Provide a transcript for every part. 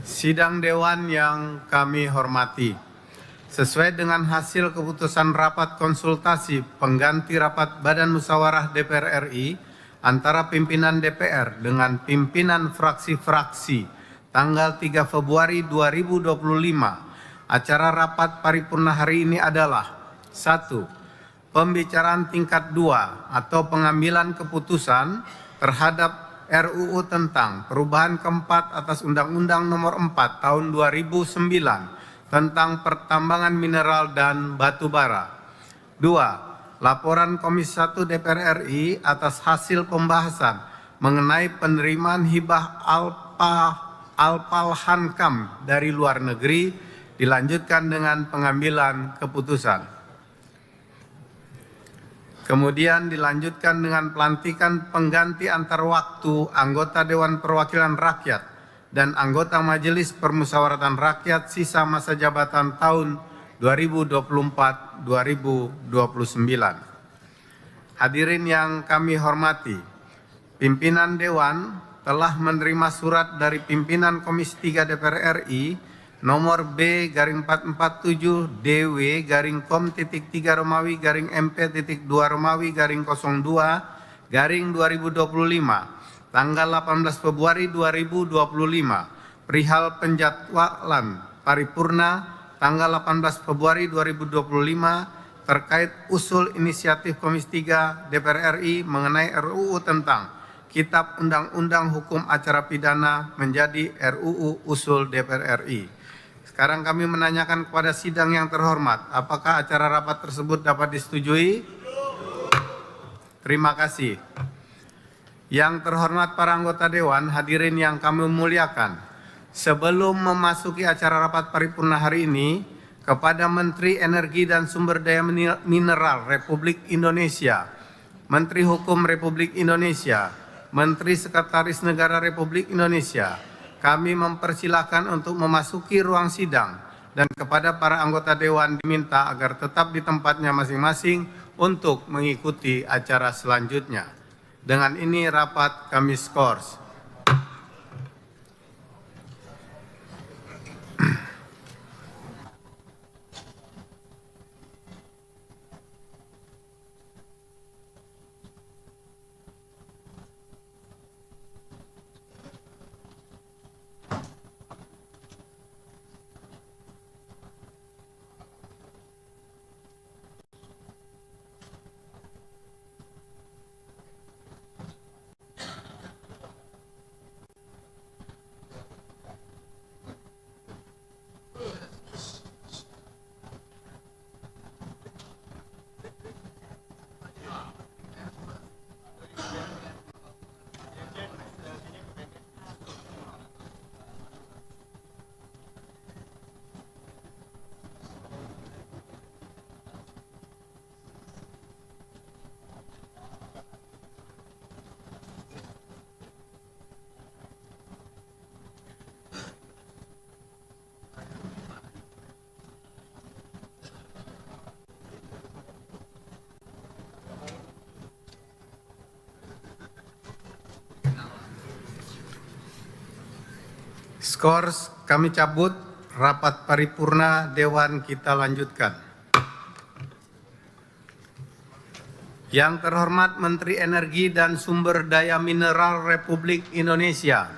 Sidang Dewan yang kami hormati, sesuai dengan hasil keputusan rapat konsultasi pengganti rapat Badan Musyawarah DPR RI antara pimpinan DPR dengan pimpinan fraksi-fraksi tanggal 3 Februari 2025, acara rapat paripurna hari ini adalah 1. Pembicaraan tingkat 2 atau pengambilan keputusan terhadap RUU tentang perubahan keempat atas Undang-Undang Nomor 4 Tahun 2009 tentang pertambangan mineral dan batu bara. 2. Laporan Komisi 1 DPR RI atas hasil pembahasan mengenai penerimaan hibah Alpalhankam dari luar negeri dilanjutkan dengan pengambilan keputusan. Kemudian dilanjutkan dengan pelantikan pengganti antar waktu anggota Dewan Perwakilan Rakyat dan anggota Majelis Permusyawaratan Rakyat sisa masa jabatan tahun 2024-2029. Hadirin yang kami hormati, pimpinan Dewan telah menerima surat dari pimpinan Komisi 3 DPR RI nomor B/447 DW/kom.3 Romawi /MP.2 Romawi /02/2025 tanggal 18 Februari 2025 perihal penjadwalan paripurna tanggal 18 Februari 2025 terkait usul inisiatif Komisi 3 DPR RI mengenai RUU tentang Kitab Undang-Undang Hukum Acara Pidana menjadi RUU usul DPR RI. Sekarang kami menanyakan kepada sidang yang terhormat, apakah acara rapat tersebut dapat disetujui? Terima kasih. Yang terhormat para anggota Dewan, hadirin yang kami muliakan, sebelum memasuki acara rapat paripurna hari ini, kepada Menteri Energi dan Sumber Daya Mineral Republik Indonesia, Menteri Hukum Republik Indonesia, Menteri Sekretaris Negara Republik Indonesia, kami mempersilahkan untuk memasuki ruang sidang dan kepada para anggota Dewan diminta agar tetap di tempatnya masing-masing untuk mengikuti acara selanjutnya. Dengan ini rapat kami skors. Skors kami cabut, rapat paripurna Dewan kita lanjutkan. Yang terhormat Menteri Energi dan Sumber Daya Mineral Republik Indonesia,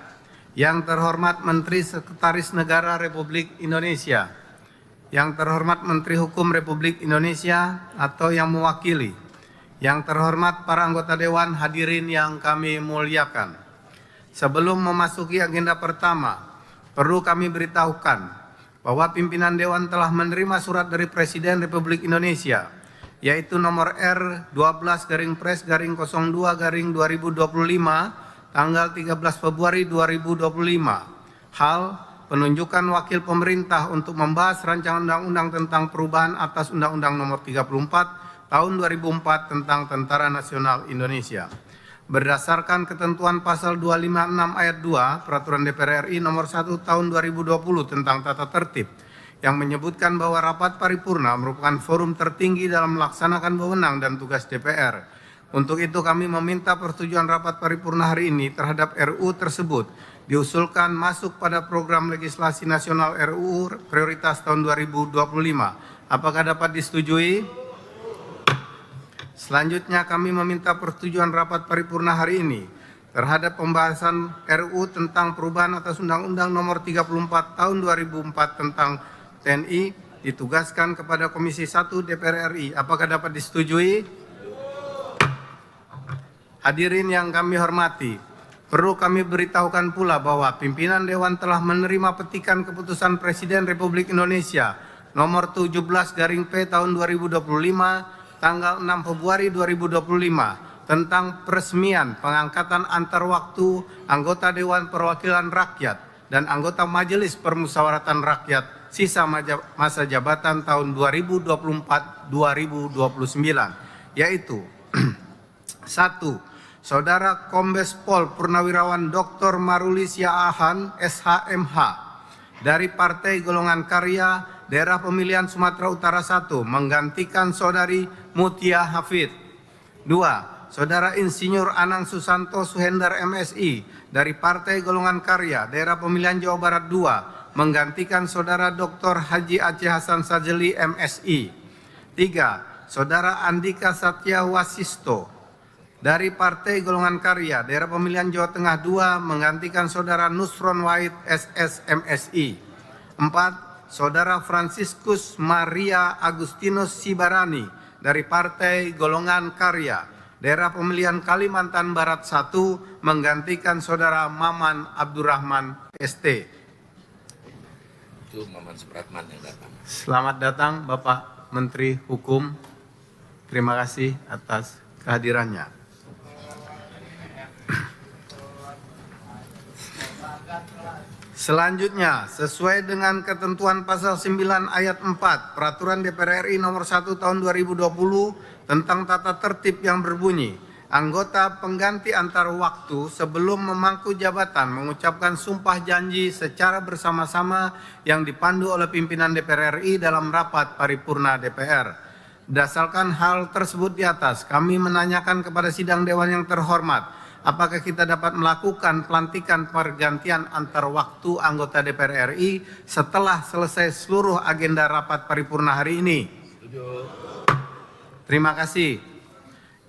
yang terhormat Menteri Sekretaris Negara Republik Indonesia, yang terhormat Menteri Hukum Republik Indonesia atau yang mewakili, yang terhormat para anggota Dewan, hadirin yang kami muliakan. Sebelum memasuki agenda pertama, perlu kami beritahukan bahwa pimpinan Dewan telah menerima surat dari Presiden Republik Indonesia, yaitu nomor R12-02-02-2025 tanggal 13 Februari 2025. Hal penunjukan wakil pemerintah untuk membahas rancangan undang-undang tentang perubahan atas Undang-Undang Nomor 34 Tahun 2004 tentang Tentara Nasional Indonesia. Berdasarkan ketentuan pasal 256 ayat 2 Peraturan DPR RI nomor 1 tahun 2020 tentang tata tertib yang menyebutkan bahwa rapat paripurna merupakan forum tertinggi dalam melaksanakan wewenang dan tugas DPR. Untuk itu kami meminta persetujuan rapat paripurna hari ini terhadap RUU tersebut diusulkan masuk pada program legislasi nasional RUU prioritas tahun 2025. Apakah dapat disetujui? Selanjutnya kami meminta persetujuan rapat paripurna hari ini terhadap pembahasan RUU tentang perubahan atas Undang-Undang Nomor 34 Tahun 2004 tentang TNI ditugaskan kepada Komisi 1 DPR RI. Apakah dapat disetujui? Hadirin yang kami hormati, perlu kami beritahukan pula bahwa pimpinan Dewan telah menerima petikan keputusan Presiden Republik Indonesia nomor 17/P tahun 2025 tanggal 6 Februari 2025 tentang peresmian pengangkatan antar waktu anggota Dewan Perwakilan Rakyat dan anggota Majelis Permusyawaratan Rakyat sisa masa jabatan tahun 2024-2029, yaitu 1. Saudara Kombes Pol Purnawirawan Dr. Marulis Yaahan, SHMH, dari Partai Golongan Karya, Daerah Pemilihan Sumatera Utara 1, menggantikan Saudari Mutia Hafid. 2. Saudara Insinyur Anang Susanto Suhendar MSI, dari Partai Golongan Karya, Daerah Pemilihan Jawa Barat 2, menggantikan Saudara Dr. Haji Aceh Hasan Sajeli MSI. 3. Saudara Andika Satya Wasisto, dari Partai Golongan Karya, Daerah Pemilihan Jawa Tengah 2, menggantikan Saudara Nusron Wahid SS MSI. 4. Saudara Franciscus Maria Agustinus Sibarani, dari Partai Golongan Karya, Daerah Pemilihan Kalimantan Barat 1, menggantikan Saudara Maman Abdurrahman ST. Itu Maman Supratman yang datang. Selamat datang Bapak Menteri Hukum. Terima kasih atas kehadirannya. Selanjutnya, sesuai dengan ketentuan pasal 9 ayat 4 Peraturan DPR RI nomor 1 tahun 2020 tentang tata tertib yang berbunyi, anggota pengganti antar waktu sebelum memangku jabatan mengucapkan sumpah janji secara bersama-sama yang dipandu oleh pimpinan DPR RI dalam rapat paripurna DPR. Berdasarkan hal tersebut di atas, kami menanyakan kepada sidang dewan yang terhormat, apakah kita dapat melakukan pelantikan pergantian antar waktu anggota DPR RI setelah selesai seluruh agenda rapat paripurna hari ini? Terima kasih.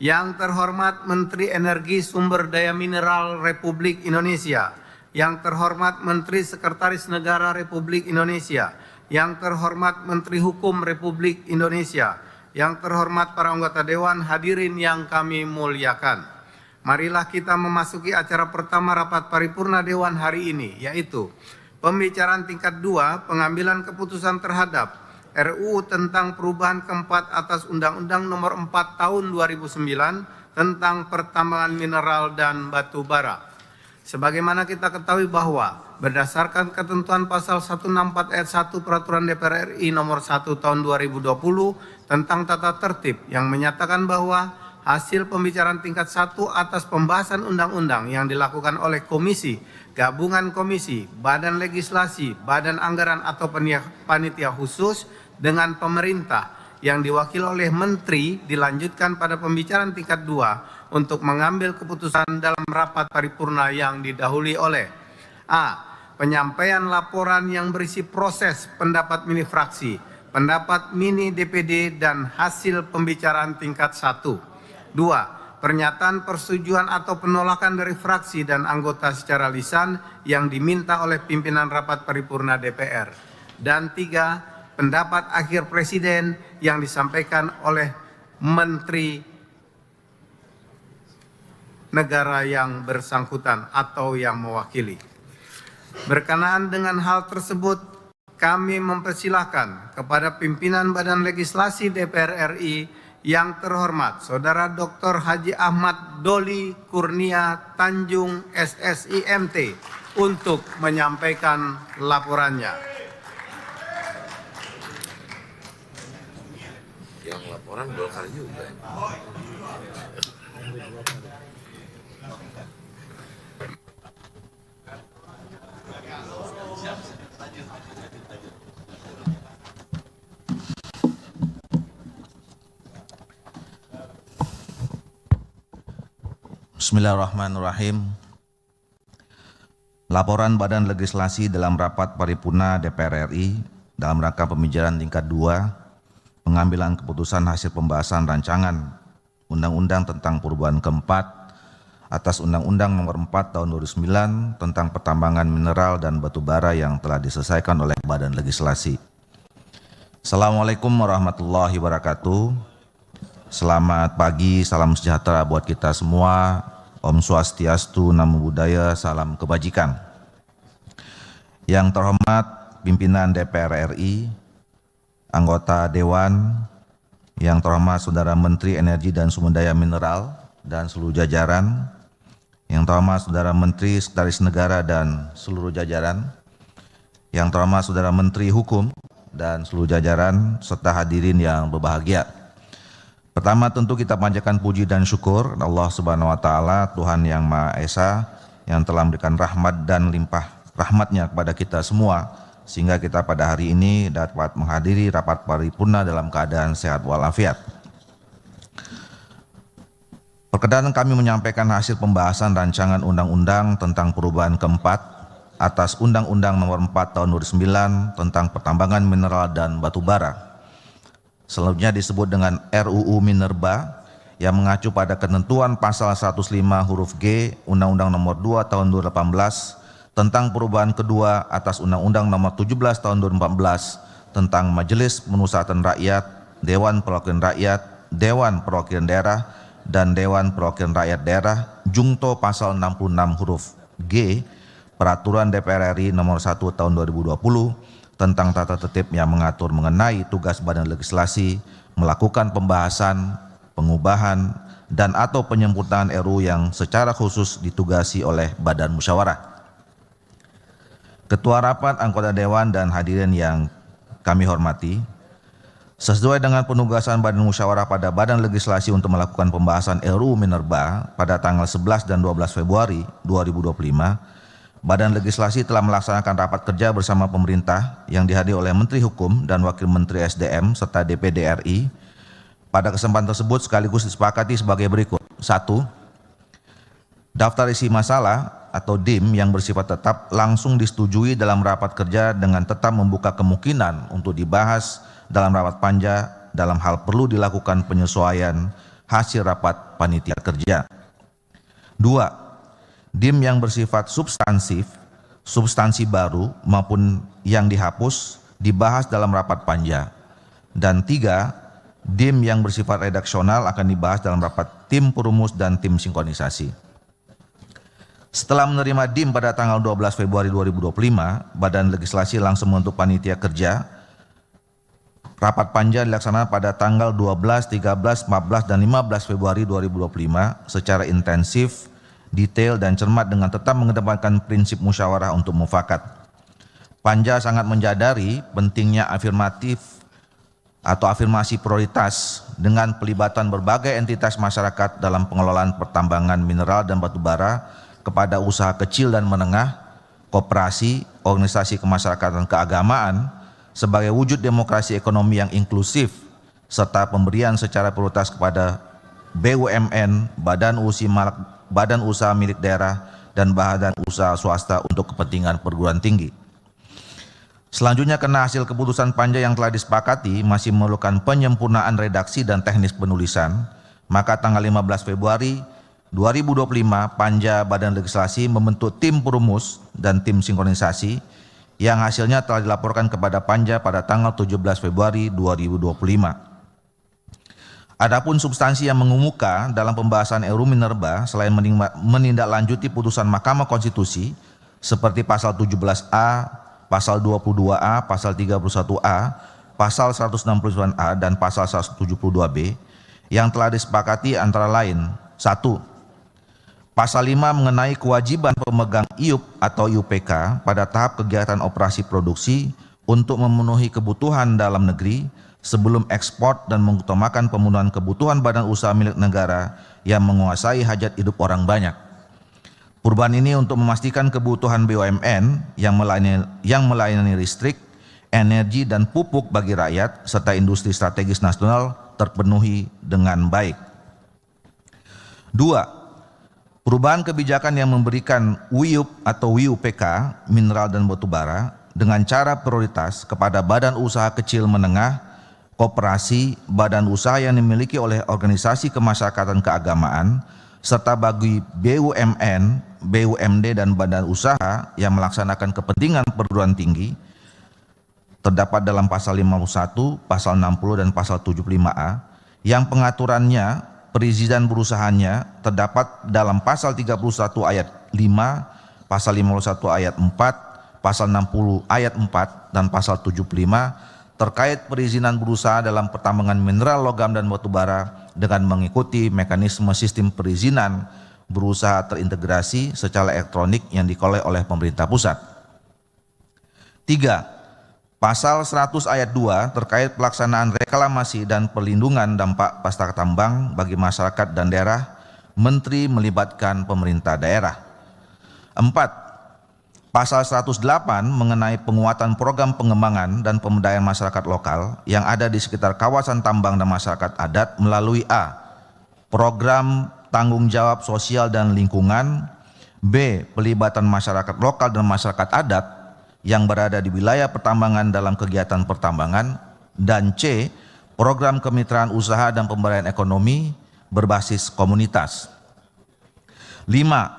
Yang terhormat Menteri Energi Sumber Daya Mineral Republik Indonesia, yang terhormat Menteri Sekretaris Negara Republik Indonesia, yang terhormat Menteri Hukum Republik Indonesia, yang terhormat para anggota Dewan, hadirin yang kami muliakan. Marilah kita memasuki acara pertama rapat paripurna Dewan hari ini, yaitu pembicaraan tingkat 2, pengambilan keputusan terhadap RUU tentang perubahan keempat atas Undang-Undang Nomor 4 Tahun 2009 tentang pertambangan mineral dan batu bara. Sebagaimana kita ketahui bahwa berdasarkan ketentuan pasal 164 ayat 1 Peraturan DPR RI Nomor 1 Tahun 2020 tentang tata tertib yang menyatakan bahwa hasil pembicaraan tingkat 1 atas pembahasan undang-undang yang dilakukan oleh komisi, gabungan komisi, badan legislasi, badan anggaran atau panitia khusus dengan pemerintah yang diwakili oleh menteri dilanjutkan pada pembicaraan tingkat 2 untuk mengambil keputusan dalam rapat paripurna yang didahului oleh A. Penyampaian laporan yang berisi proses pendapat mini fraksi, pendapat mini DPD dan hasil pembicaraan tingkat 1. 2. Pernyataan persetujuan atau penolakan dari fraksi dan anggota secara lisan yang diminta oleh pimpinan rapat paripurna DPR. Dan 3. Pendapat akhir Presiden yang disampaikan oleh Menteri negara yang bersangkutan atau yang mewakili. Berkenaan dengan hal tersebut, kami mempersilahkan kepada pimpinan Badan Legislasi DPR RI yang terhormat Saudara Dr. Haji Ahmad Doli Kurnia Tanjung SSI MT untuk menyampaikan laporannya. Yang laporan Golkar juga. Bismillahirrahmanirrahim. Laporan Badan Legislasi dalam rapat paripurna DPR RI dalam rangka pembicaraan tingkat 2, pengambilan keputusan hasil pembahasan rancangan Undang-Undang tentang perubahan keempat atas Undang-Undang Nomor 4 Tahun 2009 tentang pertambangan mineral dan batu bara yang telah diselesaikan oleh Badan Legislasi. Assalamualaikum warahmatullahi wabarakatuh. Selamat pagi, salam sejahtera buat kita semua. Om Swastiastu, Namo Buddhaya, salam kebajikan. Yang terhormat pimpinan DPR RI, anggota Dewan, yang terhormat Saudara Menteri Energi dan Sumber Daya Mineral dan seluruh jajaran, yang terhormat Saudara Menteri Sekretaris Negara dan seluruh jajaran, yang terhormat Saudara Menteri Hukum dan seluruh jajaran, serta hadirin yang berbahagia. Pertama tentu kita panjatkan puji dan syukur Allah Subhanahu wa Ta'ala, Tuhan yang Maha Esa, yang telah memberikan rahmat dan limpah rahmatnya kepada kita semua, sehingga kita pada hari ini dapat menghadiri rapat paripurna dalam keadaan sehat walafiat. Perkenan kami menyampaikan hasil pembahasan rancangan undang-undang tentang perubahan keempat atas Undang-Undang Nomor 4 Tahun 2009 tentang pertambangan mineral dan batu bara. Selanjutnya disebut dengan RUU Minerba yang mengacu pada ketentuan pasal 105 huruf G Undang-Undang Nomor 2 Tahun 2018 tentang perubahan kedua atas Undang-Undang Nomor 17 Tahun 2014 tentang Majelis Pemusatan Rakyat, Dewan Perwakilan Rakyat, Dewan Perwakilan Daerah, dan Dewan Perwakilan Rakyat Daerah, jungto pasal 66 huruf G Peraturan DPR RI Nomor 1 Tahun 2020 tentang tata tertib yang mengatur mengenai tugas Badan Legislasi melakukan pembahasan, pengubahan, dan atau penyempurnaan RUU yang secara khusus ditugasi oleh Badan Musyawarah. Ketua Rapat, anggota Dewan, dan hadirin yang kami hormati, sesuai dengan penugasan Badan Musyawarah pada Badan Legislasi untuk melakukan pembahasan RUU Minerba pada tanggal 11 dan 12 Februari 2025, Badan Legislasi telah melaksanakan rapat kerja bersama pemerintah yang dihadiri oleh Menteri Hukum dan Wakil Menteri SDM serta DPD RI. Pada kesempatan tersebut sekaligus disepakati sebagai berikut. 1. Daftar isi masalah atau DIM yang bersifat tetap langsung disetujui dalam rapat kerja dengan tetap membuka kemungkinan untuk dibahas dalam rapat panja dalam hal perlu dilakukan penyesuaian hasil rapat panitia kerja. 2. DIM yang bersifat substansif, substansi baru maupun yang dihapus dibahas dalam rapat panja. Dan 3, DIM yang bersifat redaksional akan dibahas dalam rapat tim perumus dan tim sinkronisasi. Setelah menerima DIM pada tanggal 12 Februari 2025, Badan Legislasi langsung membentuk panitia kerja. Rapat panja dilaksanakan pada tanggal 12, 13, 14, dan 15 Februari 2025 secara intensif, detail, dan cermat dengan tetap mengedepankan prinsip musyawarah untuk mufakat. Panja sangat menjadari pentingnya afirmasi prioritas dengan pelibatan berbagai entitas masyarakat dalam pengelolaan pertambangan mineral dan batu bara kepada usaha kecil dan menengah, koperasi, organisasi kemasyarakatan keagamaan sebagai wujud demokrasi ekonomi yang inklusif serta pemberian secara prioritas kepada BUMN, badan usaha milik daerah, dan badan usaha swasta untuk kepentingan perguruan tinggi. Selanjutnya, karena hasil keputusan panja yang telah disepakati masih memerlukan penyempurnaan redaksi dan teknis penulisan, maka tanggal 15 Februari 2025 Panja Badan Legislasi membentuk tim perumus dan tim sinkronisasi yang hasilnya telah dilaporkan kepada Panja pada tanggal 17 Februari 2025. Adapun substansi yang mengemuka dalam pembahasan RUU Minerba selain menindaklanjuti putusan Mahkamah Konstitusi seperti pasal 17A, pasal 22A, pasal 31A, pasal 169A, dan pasal 172B yang telah disepakati antara lain: 1. Pasal 5 mengenai kewajiban pemegang IUP atau IUPK pada tahap kegiatan operasi produksi untuk memenuhi kebutuhan dalam negeri sebelum ekspor dan mengutamakan pemenuhan kebutuhan badan usaha milik negara yang menguasai hajat hidup orang banyak. Perubahan ini untuk memastikan kebutuhan BUMN yang melayani listrik, energi, dan pupuk bagi rakyat serta industri strategis nasional terpenuhi dengan baik. 2. Perubahan kebijakan yang memberikan WIUP atau WIUPK, mineral dan batubara, dengan cara prioritas kepada badan usaha kecil menengah, koperasi, badan usaha yang dimiliki oleh organisasi kemasyarakatan keagamaan, serta bagi BUMN, BUMD dan badan usaha yang melaksanakan kepentingan perguruan tinggi, terdapat dalam pasal 51, pasal 60 dan pasal 75A, yang pengaturannya perizinan berusahanya terdapat dalam pasal 31 ayat 5, pasal 51 ayat 4, pasal 60 ayat 4 dan pasal 75 terkait perizinan berusaha dalam pertambangan mineral, logam dan batubara dengan mengikuti mekanisme sistem perizinan berusaha terintegrasi secara elektronik yang dikelola oleh pemerintah pusat. 3. Pasal 100 ayat 2 terkait pelaksanaan reklamasi dan perlindungan dampak pasca tambang bagi masyarakat dan daerah, Menteri melibatkan pemerintah daerah. 4. Pasal 108 mengenai penguatan program pengembangan dan pemberdayaan masyarakat lokal yang ada di sekitar kawasan tambang dan masyarakat adat melalui A. Program tanggung jawab sosial dan lingkungan, B. Pelibatan masyarakat lokal dan masyarakat adat yang berada di wilayah pertambangan dalam kegiatan pertambangan, dan C. Program kemitraan usaha dan pemberdayaan ekonomi berbasis komunitas. 5.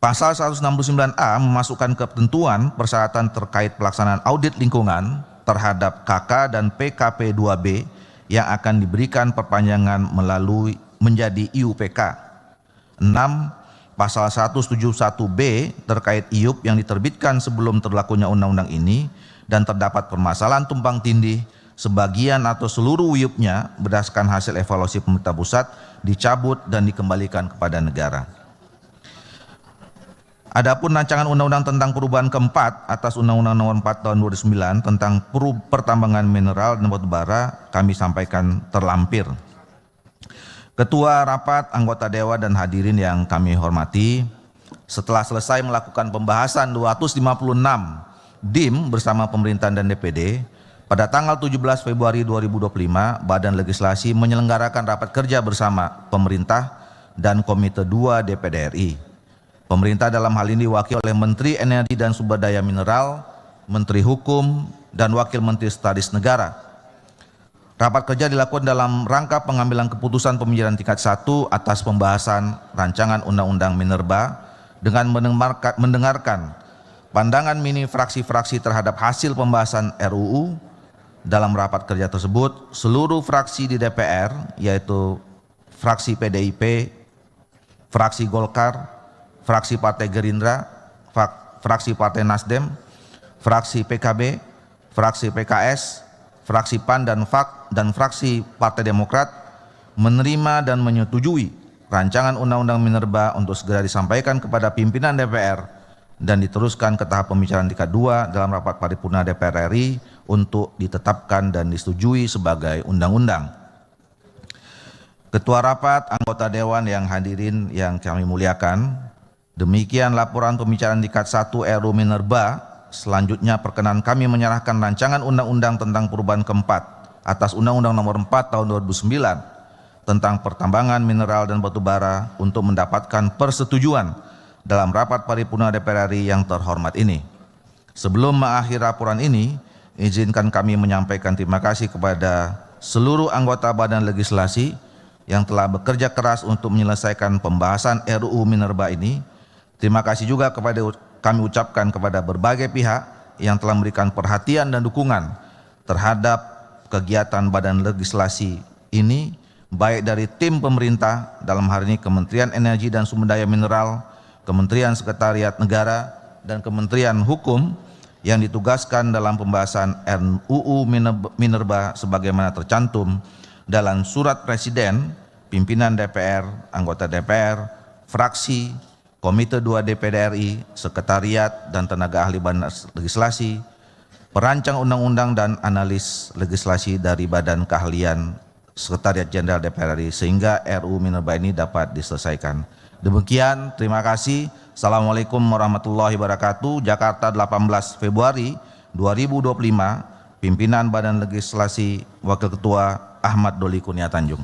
Pasal 169A memasukkan ketentuan persyaratan terkait pelaksanaan audit lingkungan terhadap KK dan PKP 2B yang akan diberikan perpanjangan melalui menjadi IUPK. 6. Pasal 171B terkait IUP yang diterbitkan sebelum terlakunya undang-undang ini dan terdapat permasalahan tumpang tindih, sebagian atau seluruh IUP-nya berdasarkan hasil evaluasi pemerintah pusat dicabut dan dikembalikan kepada negara. Adapun rancangan undang-undang tentang perubahan keempat atas Undang-Undang Nomor 4 Tahun 2009 tentang pertambangan mineral dan batubara kami sampaikan terlampir. Ketua rapat, anggota dewan dan hadirin yang kami hormati, setelah selesai melakukan pembahasan 256 DIM bersama pemerintahan dan DPD, pada tanggal 17 Februari 2025, Badan Legislasi menyelenggarakan rapat kerja bersama pemerintah dan Komite 2 DPD RI. Pemerintah dalam hal ini diwakili oleh Menteri Energi dan Sumber Daya Mineral, Menteri Hukum, dan Wakil Menteri Sekretaris Negara. Rapat kerja dilakukan dalam rangka pengambilan keputusan pembicaraan tingkat 1 atas pembahasan rancangan Undang-Undang Minerba dengan mendengarkan pandangan mini fraksi-fraksi terhadap hasil pembahasan RUU. Dalam rapat kerja tersebut, seluruh fraksi di DPR, yaitu fraksi PDIP, fraksi Golkar, fraksi Partai Gerindra, fraksi Partai Nasdem, fraksi PKB, fraksi PKS, fraksi PAN dan fraksi Partai Demokrat menerima dan menyetujui rancangan Undang-Undang Minerba untuk segera disampaikan kepada pimpinan DPR dan diteruskan ke tahap pembicaraan tingkat 2 dalam rapat paripurna DPR RI untuk ditetapkan dan disetujui sebagai undang-undang. Ketua rapat, anggota dewan yang hadirin yang kami muliakan, demikian laporan pembicaraan tingkat 1 RUU Minerba. Selanjutnya perkenan kami menyerahkan rancangan undang-undang tentang perubahan keempat atas Undang-Undang Nomor 4 Tahun 2009 tentang pertambangan mineral dan batubara untuk mendapatkan persetujuan dalam rapat paripurna DPR RI yang terhormat ini. Sebelum mengakhiri laporan ini, izinkan kami menyampaikan terima kasih kepada seluruh anggota Badan Legislasi yang telah bekerja keras untuk menyelesaikan pembahasan RUU Minerba ini. Terima kasih juga kami ucapkan kepada berbagai pihak yang telah memberikan perhatian dan dukungan terhadap kegiatan Badan Legislasi ini, baik dari tim pemerintah, dalam hal ini Kementerian Energi dan Sumber Daya Mineral, Kementerian Sekretariat Negara, dan Kementerian Hukum yang ditugaskan dalam pembahasan RUU Minerba sebagaimana tercantum dalam surat Presiden, pimpinan DPR, anggota DPR, fraksi, Komite 2 DPD RI, Sekretariat dan tenaga ahli Badan Legislasi, perancang undang-undang dan analis legislasi dari Badan Keahlian Sekretariat Jenderal DPR RI sehingga RUU Minerba ini dapat diselesaikan. Demikian, terima kasih. Assalamualaikum warahmatullahi wabarakatuh. Jakarta 18 Februari 2025, Pimpinan Badan Legislasi Wakil Ketua Ahmad Doli Kurnia Tanjung.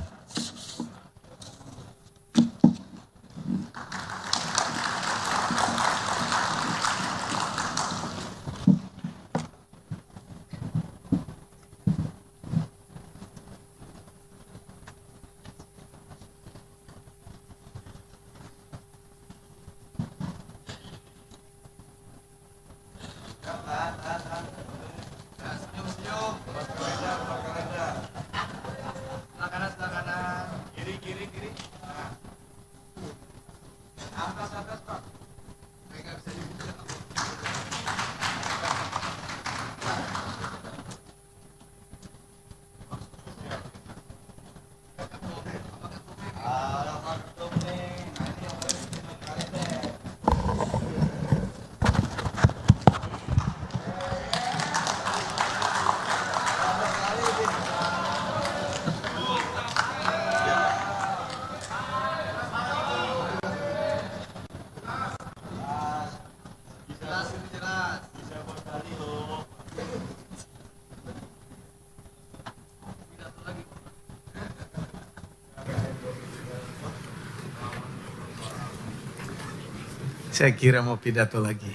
Saya kira mau pidato lagi.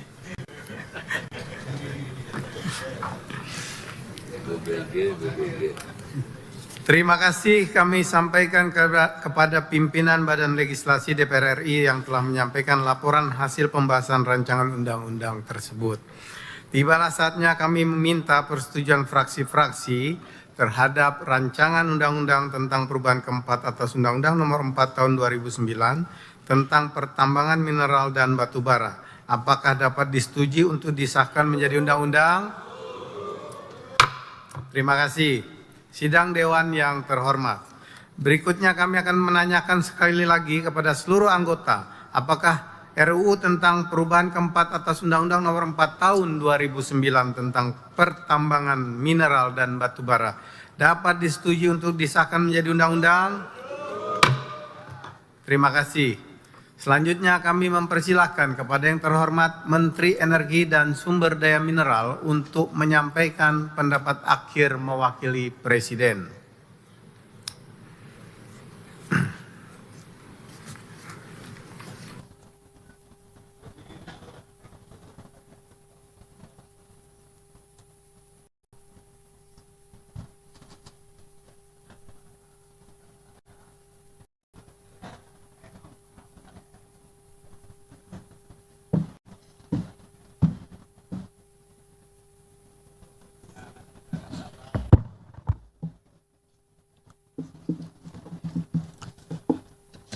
Terima kasih kami sampaikan kepada pimpinan Badan Legislasi DPR RI yang telah menyampaikan laporan hasil pembahasan rancangan undang-undang tersebut. Tibalah saatnya kami meminta persetujuan fraksi-fraksi terhadap rancangan undang-undang tentang perubahan keempat atas Undang-Undang Nomor 4 Tahun 2009 tentang pertambangan mineral dan batu bara. Apakah dapat disetujui untuk disahkan menjadi undang-undang? Terima kasih. Sidang Dewan yang terhormat. Berikutnya kami akan menanyakan sekali lagi kepada seluruh anggota, apakah RUU tentang perubahan keempat atas Undang-Undang Nomor 4 Tahun 2009 tentang pertambangan mineral dan batu bara dapat disetujui untuk disahkan menjadi undang-undang? Terima kasih. Selanjutnya kami mempersilahkan kepada yang terhormat Menteri Energi dan Sumber Daya Mineral untuk menyampaikan pendapat akhir mewakili Presiden.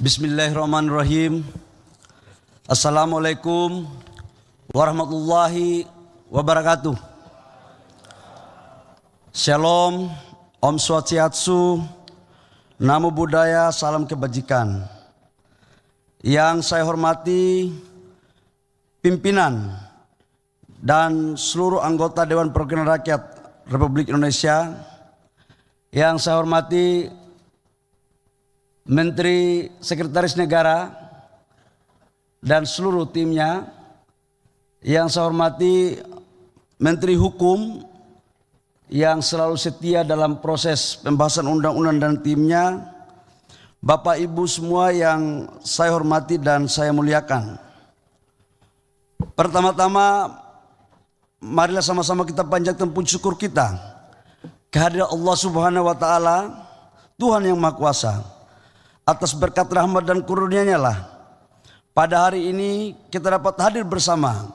Bismillahirrahmanirrahim. Assalamualaikum warahmatullahi wabarakatuh. Shalom, Om Swastiastu, Namo Buddhaya, salam kebajikan. Yang saya hormati pimpinan dan seluruh anggota Dewan Perwakilan Rakyat Republik Indonesia. Yang saya hormati Menteri Sekretaris Negara dan seluruh timnya. Yang saya hormati Menteri Hukum yang selalu setia dalam proses pembahasan undang-undang dan timnya. Bapak Ibu semua yang saya hormati dan saya muliakan. Pertama-tama marilah sama-sama kita panjatkan puji syukur kita kehadirat Allah Subhanahu wa taala, Tuhan yang Maha Kuasa. Atas berkat rahmat dan karunia-Nya lah pada hari ini kita dapat hadir bersama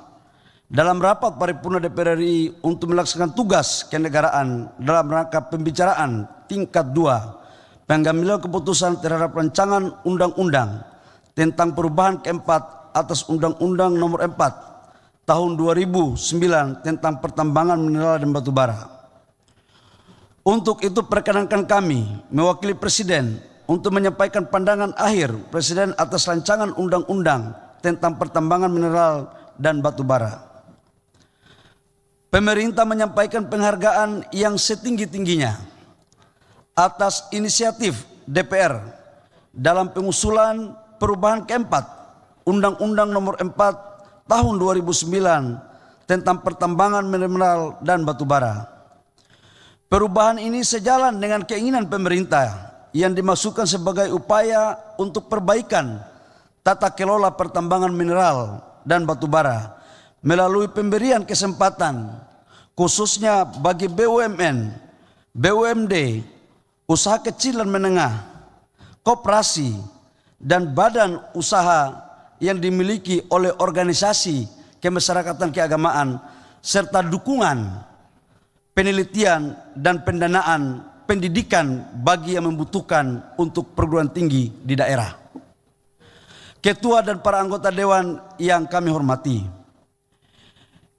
dalam rapat paripurna DPR RI untuk melaksanakan tugas kenegaraan dalam rangka pembicaraan tingkat 2 pengambilan keputusan terhadap rancangan undang-undang tentang perubahan keempat atas Undang-Undang Nomor 4 Tahun 2009 tentang pertambangan mineral dan batu bara. Untuk itu perkenankan kami mewakili Presiden untuk menyampaikan pandangan akhir Presiden atas rancangan undang-undang tentang pertambangan mineral dan batu bara. Pemerintah menyampaikan penghargaan yang setinggi-tingginya atas inisiatif DPR dalam pengusulan perubahan keempat Undang-Undang Nomor 4 Tahun 2009 tentang pertambangan mineral dan batu bara. Perubahan ini sejalan dengan keinginan pemerintah yang dimasukkan sebagai upaya untuk perbaikan tata kelola pertambangan mineral dan batu bara melalui pemberian kesempatan khususnya bagi BUMN, BUMD, usaha kecil dan menengah, koperasi, dan badan usaha yang dimiliki oleh organisasi kemasyarakatan keagamaan serta dukungan penelitian dan pendanaan pendidikan bagi yang membutuhkan untuk perguruan tinggi di daerah. Ketua dan para anggota Dewan yang kami hormati,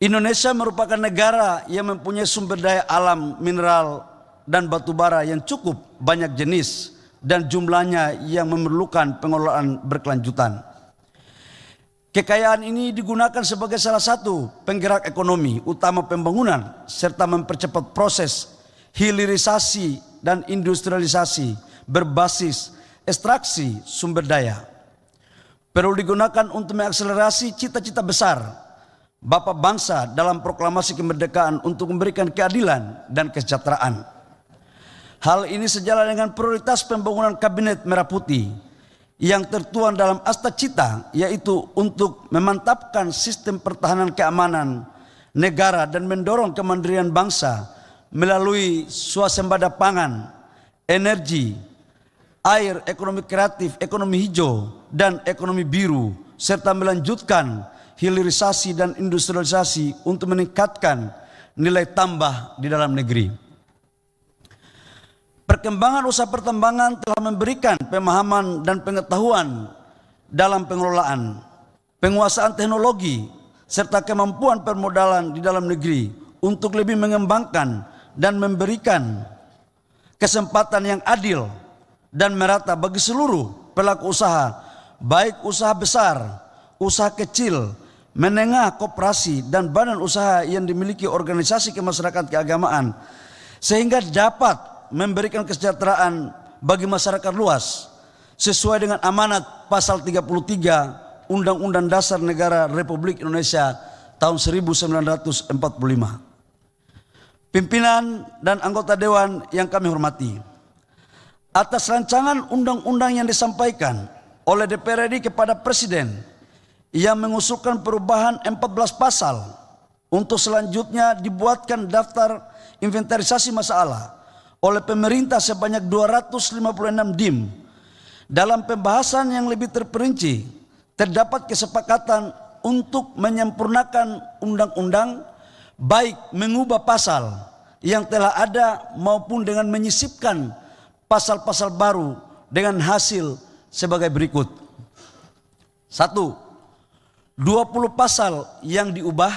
Indonesia merupakan negara yang mempunyai sumber daya alam mineral dan batu bara yang cukup banyak jenis dan jumlahnya yang memerlukan pengelolaan berkelanjutan. Kekayaan ini digunakan sebagai salah satu penggerak ekonomi utama pembangunan serta mempercepat proses hilirisasi dan industrialisasi berbasis ekstraksi sumber daya. Perlu digunakan untuk mengakselerasi cita-cita besar Bapak bangsa dalam proklamasi kemerdekaan untuk memberikan keadilan dan kesejahteraan. Hal ini sejalan dengan prioritas pembangunan Kabinet Merah Putih yang tertuang dalam Asta Cita, yaitu untuk memantapkan sistem pertahanan keamanan negara dan mendorong kemandirian bangsa melalui swasembada pangan, energi, air, ekonomi kreatif, ekonomi hijau, dan ekonomi biru, serta melanjutkan hilirisasi dan industrialisasi untuk meningkatkan nilai tambah di dalam negeri. Perkembangan usaha pertambangan telah memberikan pemahaman dan pengetahuan dalam pengelolaan, penguasaan teknologi, serta kemampuan permodalan di dalam negeri untuk lebih mengembangkan dan memberikan kesempatan yang adil dan merata bagi seluruh pelaku usaha, baik usaha besar, usaha kecil, menengah, koperasi, dan badan usaha yang dimiliki organisasi kemasyarakatan keagamaan, sehingga dapat memberikan kesejahteraan bagi masyarakat luas sesuai dengan amanat pasal 33 Undang-Undang Dasar Negara Republik Indonesia tahun 1945. Pimpinan dan anggota dewan yang kami hormati, atas rancangan undang-undang yang disampaikan oleh DPR RI kepada Presiden yang mengusulkan perubahan 14 pasal untuk selanjutnya dibuatkan daftar inventarisasi masalah oleh pemerintah sebanyak 256 DIM. Dalam pembahasan yang lebih terperinci, terdapat kesepakatan untuk menyempurnakan undang-undang, baik mengubah pasal yang telah ada maupun dengan menyisipkan pasal-pasal baru dengan hasil sebagai berikut. 1. 20 pasal yang diubah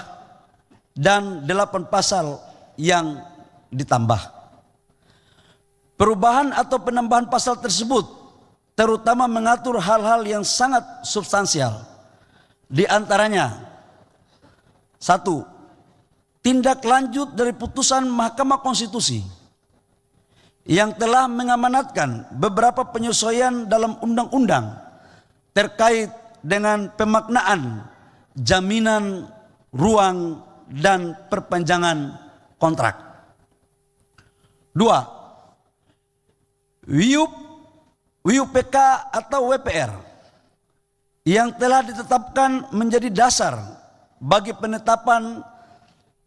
dan 8 pasal yang ditambah. Perubahan atau penambahan pasal tersebut terutama mengatur hal-hal yang sangat substansial. Di antaranya, 1. Tindak lanjut dari putusan Mahkamah Konstitusi yang telah mengamanatkan beberapa penyesuaian dalam undang-undang terkait dengan pemaknaan jaminan ruang dan perpanjangan kontrak. 2. WUPK atau WPR yang telah ditetapkan menjadi dasar bagi penetapan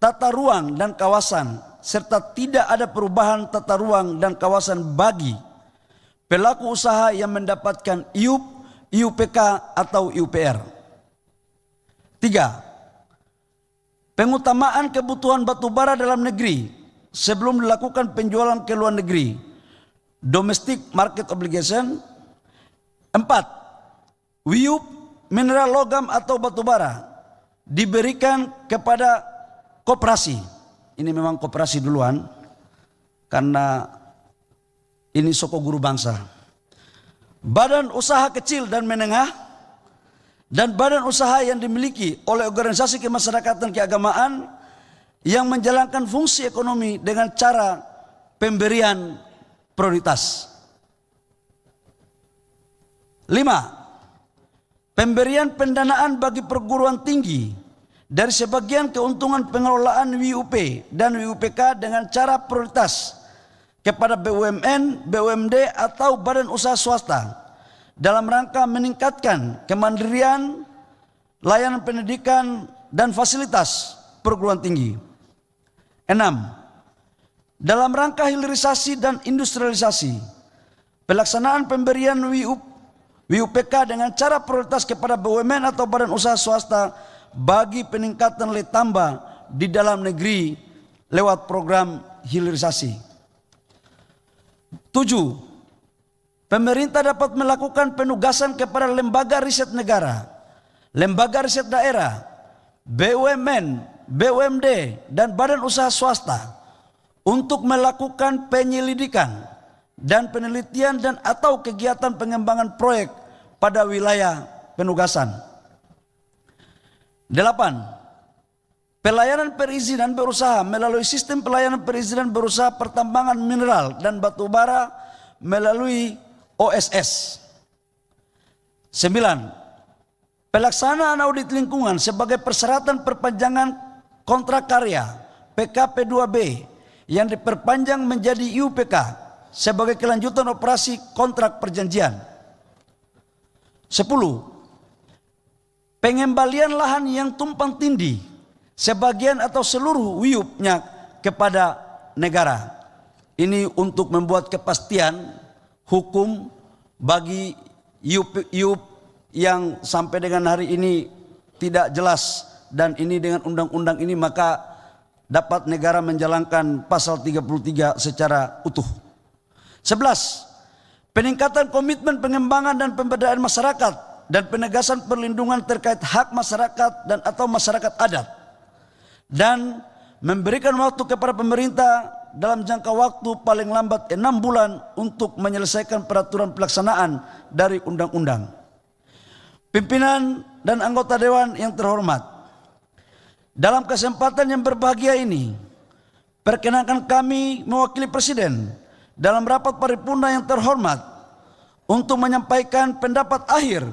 tata ruang dan kawasan serta tidak ada perubahan tata ruang dan kawasan bagi pelaku usaha yang mendapatkan IUP, IUPK atau IUPR. 3. Pengutamaan kebutuhan batubara dalam negeri sebelum dilakukan penjualan ke luar negeri, domestic market obligation. 4. WIUP mineral logam atau batubara diberikan kepada koperasi. Ini memang koperasi duluan karena ini soko guru bangsa. Badan usaha kecil dan menengah dan badan usaha yang dimiliki oleh organisasi kemasyarakatan keagamaan yang menjalankan fungsi ekonomi dengan cara pemberian prioritas. 5. Pemberian pendanaan bagi perguruan tinggi dari sebagian keuntungan pengelolaan WUP dan WUPK dengan cara prioritas kepada BUMN, BUMD atau badan usaha swasta dalam rangka meningkatkan kemandirian, layanan pendidikan dan fasilitas perguruan tinggi. 6. Dalam rangka hilirisasi dan industrialisasi, pelaksanaan pemberian WUPK dengan cara prioritas kepada BUMN atau badan usaha swasta bagi peningkatan nilai tambah di dalam negeri lewat program hilirisasi. 7. Pemerintah dapat melakukan penugasan kepada lembaga riset negara, lembaga riset daerah, BUMN, BUMD, dan badan usaha swasta untuk melakukan penyelidikan dan penelitian dan atau kegiatan pengembangan proyek pada wilayah penugasan. 8. Pelayanan perizinan berusaha melalui sistem pelayanan perizinan berusaha pertambangan mineral dan batubara melalui OSS. 9. Pelaksanaan audit lingkungan sebagai persyaratan perpanjangan kontrak karya PKP 2B yang diperpanjang menjadi IUPK sebagai kelanjutan operasi kontrak perjanjian. 10. Pengembalian lahan yang tumpang tindih sebagian atau seluruh WIUP-nya kepada negara. Ini untuk membuat kepastian hukum bagi IUP yang sampai dengan hari ini tidak jelas, dan ini dengan undang-undang ini maka dapat negara menjalankan pasal 33 secara utuh. 11. Peningkatan komitmen pengembangan dan pemberdayaan masyarakat dan penegasan perlindungan terkait hak masyarakat dan atau masyarakat adat, dan memberikan waktu kepada pemerintah dalam jangka waktu paling lambat 6 bulan untuk menyelesaikan peraturan pelaksanaan dari undang-undang. Pimpinan dan anggota dewan yang terhormat, dalam kesempatan yang berbahagia ini, perkenankan kami mewakili Presiden dalam rapat paripurna yang terhormat untuk menyampaikan pendapat akhir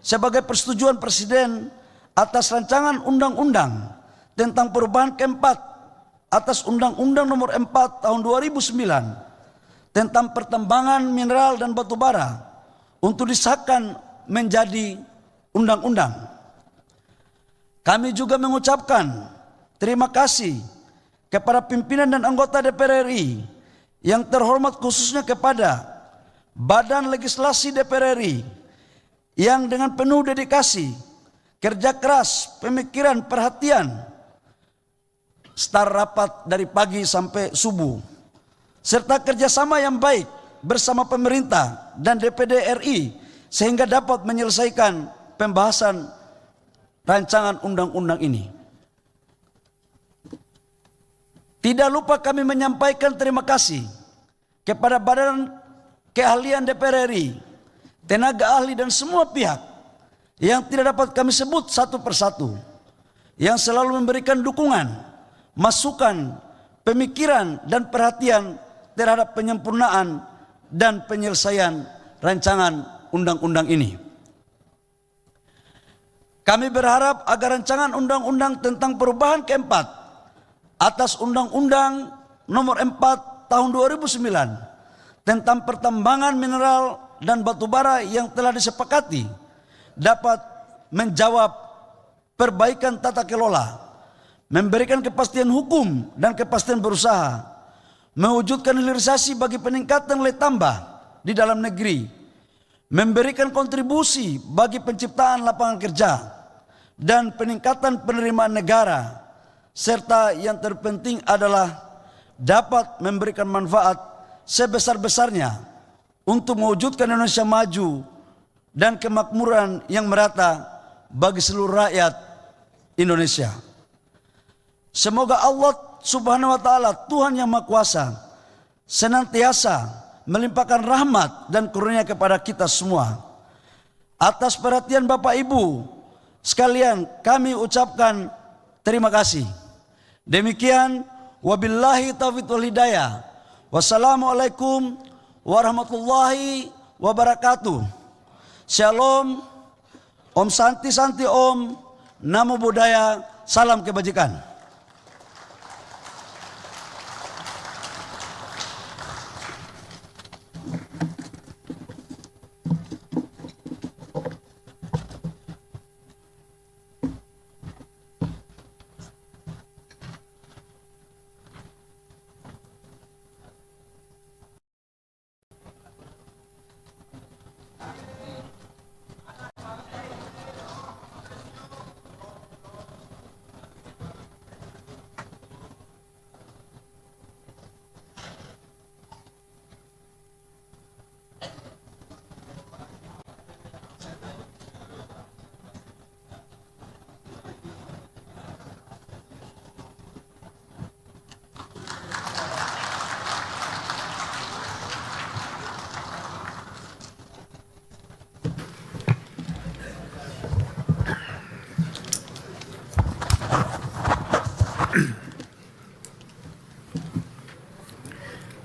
sebagai persetujuan Presiden atas rancangan undang-undang tentang perubahan keempat atas Undang-Undang Nomor 4 Tahun 2009 tentang pertambangan mineral dan batu bara untuk disahkan menjadi undang-undang. Kami juga mengucapkan terima kasih kepada pimpinan dan anggota DPR RI yang terhormat, khususnya kepada Badan Legislasi DPR RI yang dengan penuh dedikasi, kerja keras, pemikiran, perhatian, start rapat dari pagi sampai subuh, serta kerjasama yang baik bersama pemerintah dan DPD RI sehingga dapat menyelesaikan pembahasan rancangan undang-undang ini. Tidak lupa kami menyampaikan terima kasih kepada Badan Keahlian DPR RI, tenaga ahli dan semua pihak yang tidak dapat kami sebut satu persatu, yang selalu memberikan dukungan, masukan, pemikiran dan perhatian terhadap penyempurnaan dan penyelesaian rancangan undang-undang ini. Kami berharap agar rancangan undang-undang tentang perubahan keempat atas Undang-Undang Nomor 4 Tahun 2009 tentang pertambangan mineral dan batu bara yang telah disepakati dapat menjawab perbaikan tata kelola, memberikan kepastian hukum dan kepastian berusaha, mewujudkan hilirisasi bagi peningkatan nilai tambah di dalam negeri, memberikan kontribusi bagi penciptaan lapangan kerja dan peningkatan penerimaan negara, serta yang terpenting adalah dapat memberikan manfaat sebesar-besarnya untuk mewujudkan Indonesia maju dan kemakmuran yang merata bagi seluruh rakyat Indonesia. Semoga Allah Subhanahu wa Ta'ala, Tuhan yang Maha Kuasa, senantiasa melimpahkan rahmat dan karunia kepada kita semua. Atas perhatian Bapak Ibu sekalian, kami ucapkan terima kasih. Demikian, wabillahi taufiq wal hidayah. Wassalamualaikum warahmatullahi wabarakatuh. Shalom, Om Santi Santi Om, Namo Buddhaya, salam kebajikan.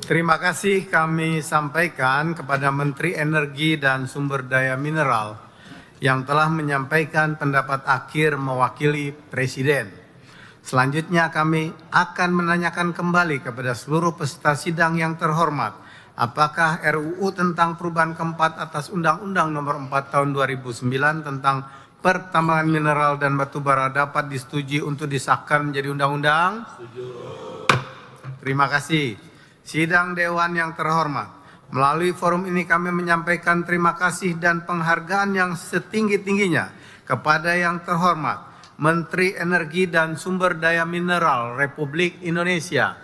Terima kasih kami sampaikan kepada Menteri Energi dan Sumber Daya Mineral yang telah menyampaikan pendapat akhir mewakili Presiden. Selanjutnya kami akan menanyakan kembali kepada seluruh peserta sidang yang terhormat, apakah RUU tentang perubahan keempat atas Undang-Undang Nomor 4 Tahun 2009 tentang pertambangan mineral dan batu bara dapat disetujui untuk disahkan menjadi undang-undang? Setuju. Terima kasih. Sidang Dewan yang terhormat, melalui forum ini kami menyampaikan terima kasih dan penghargaan yang setinggi-tingginya kepada yang terhormat Menteri Energi dan Sumber Daya Mineral Republik Indonesia,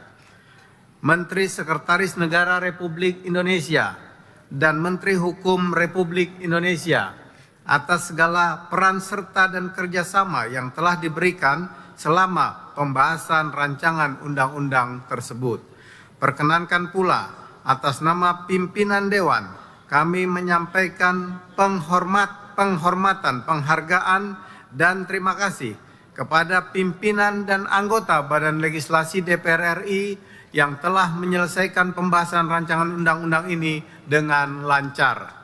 Menteri Sekretaris Negara Republik Indonesia, dan Menteri Hukum Republik Indonesia atas segala peran serta dan kerjasama yang telah diberikan selama pembahasan rancangan undang-undang tersebut. Perkenankan pula atas nama pimpinan Dewan kami menyampaikan penghormatan, penghargaan, dan terima kasih kepada pimpinan dan anggota Badan Legislasi DPR RI yang telah menyelesaikan pembahasan rancangan undang-undang ini dengan lancar.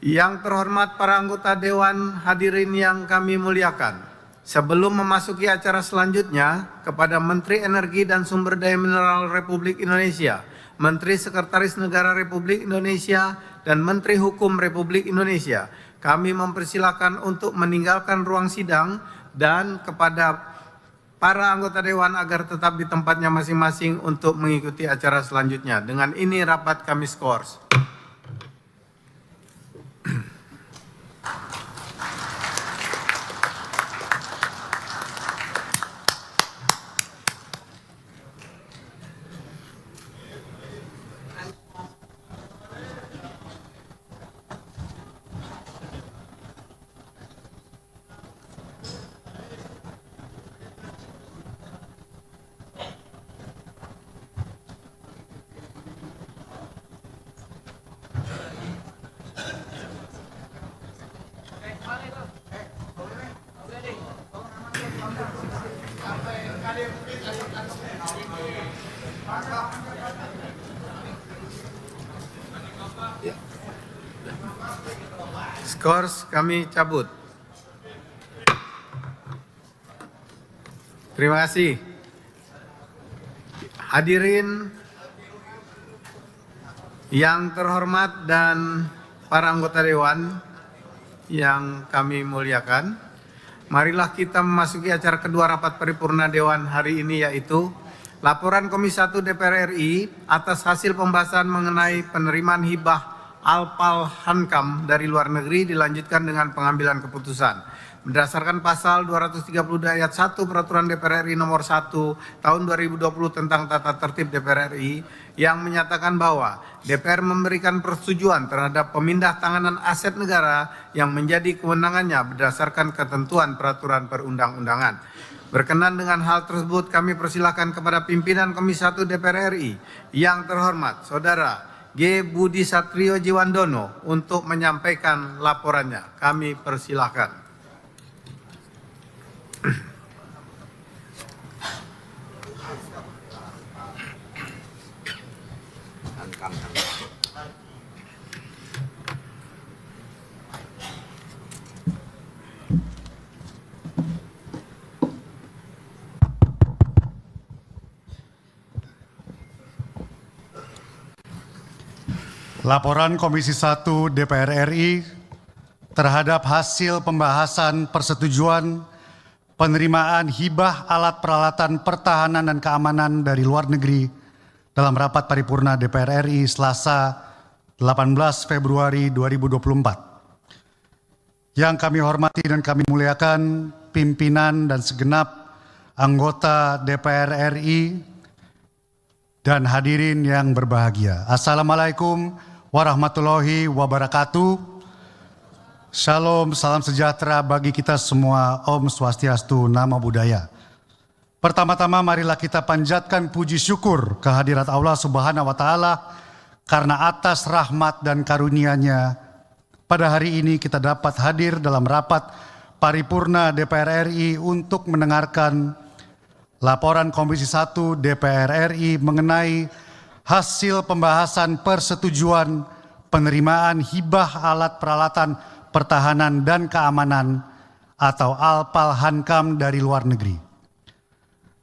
Yang terhormat para anggota Dewan, hadirin yang kami muliakan. Sebelum memasuki acara selanjutnya, kepada Menteri Energi dan Sumber Daya Mineral Republik Indonesia, Menteri Sekretaris Negara Republik Indonesia, dan Menteri Hukum Republik Indonesia, kami mempersilakan untuk meninggalkan ruang sidang dan kepada para anggota Dewan agar tetap di tempatnya masing-masing untuk mengikuti acara selanjutnya. Dengan ini rapat kami skors. Skors kami cabut. Terima kasih. Hadirin yang terhormat dan para anggota Dewan yang kami muliakan, marilah kita memasuki acara kedua rapat paripurna Dewan hari ini, yaitu laporan Komisi 1 DPR RI atas hasil pembahasan mengenai penerimaan hibah Alpal Hankam dari luar negeri dilanjutkan dengan pengambilan keputusan. Berdasarkan pasal 232 ayat 1 Peraturan DPR RI nomor 1 tahun 2020 tentang tata tertib DPR RI yang menyatakan bahwa DPR memberikan persetujuan terhadap pemindah tanganan aset negara yang menjadi kewenangannya berdasarkan ketentuan peraturan perundang-undangan. Berkenan dengan hal tersebut, kami persilakan kepada pimpinan Komisi 1 DPR RI yang terhormat Saudara G. Budi Satrio Jiwandono untuk menyampaikan laporannya. Kami persilakan. Laporan Komisi 1 DPR RI terhadap hasil pembahasan persetujuan penerimaan hibah alat peralatan pertahanan dan keamanan dari luar negeri dalam rapat paripurna DPR RI Selasa 18 Februari 2024. Yang kami hormati dan kami muliakan pimpinan dan segenap anggota DPR RI dan hadirin yang berbahagia. Assalamualaikum warahmatullahi wabarakatuh. Shalom, salam sejahtera bagi kita semua. Om Swastiastu, Namo Buddhaya. Pertama-tama marilah kita panjatkan puji syukur kehadirat Allah Subhanahu wa Ta'ala karena atas rahmat dan karunia-Nya pada hari ini kita dapat hadir dalam rapat paripurna DPR RI untuk mendengarkan laporan Komisi 1 DPR RI mengenai hasil pembahasan persetujuan penerimaan hibah alat peralatan Pertahanan dan Keamanan atau Alpal-Hankam dari luar negeri.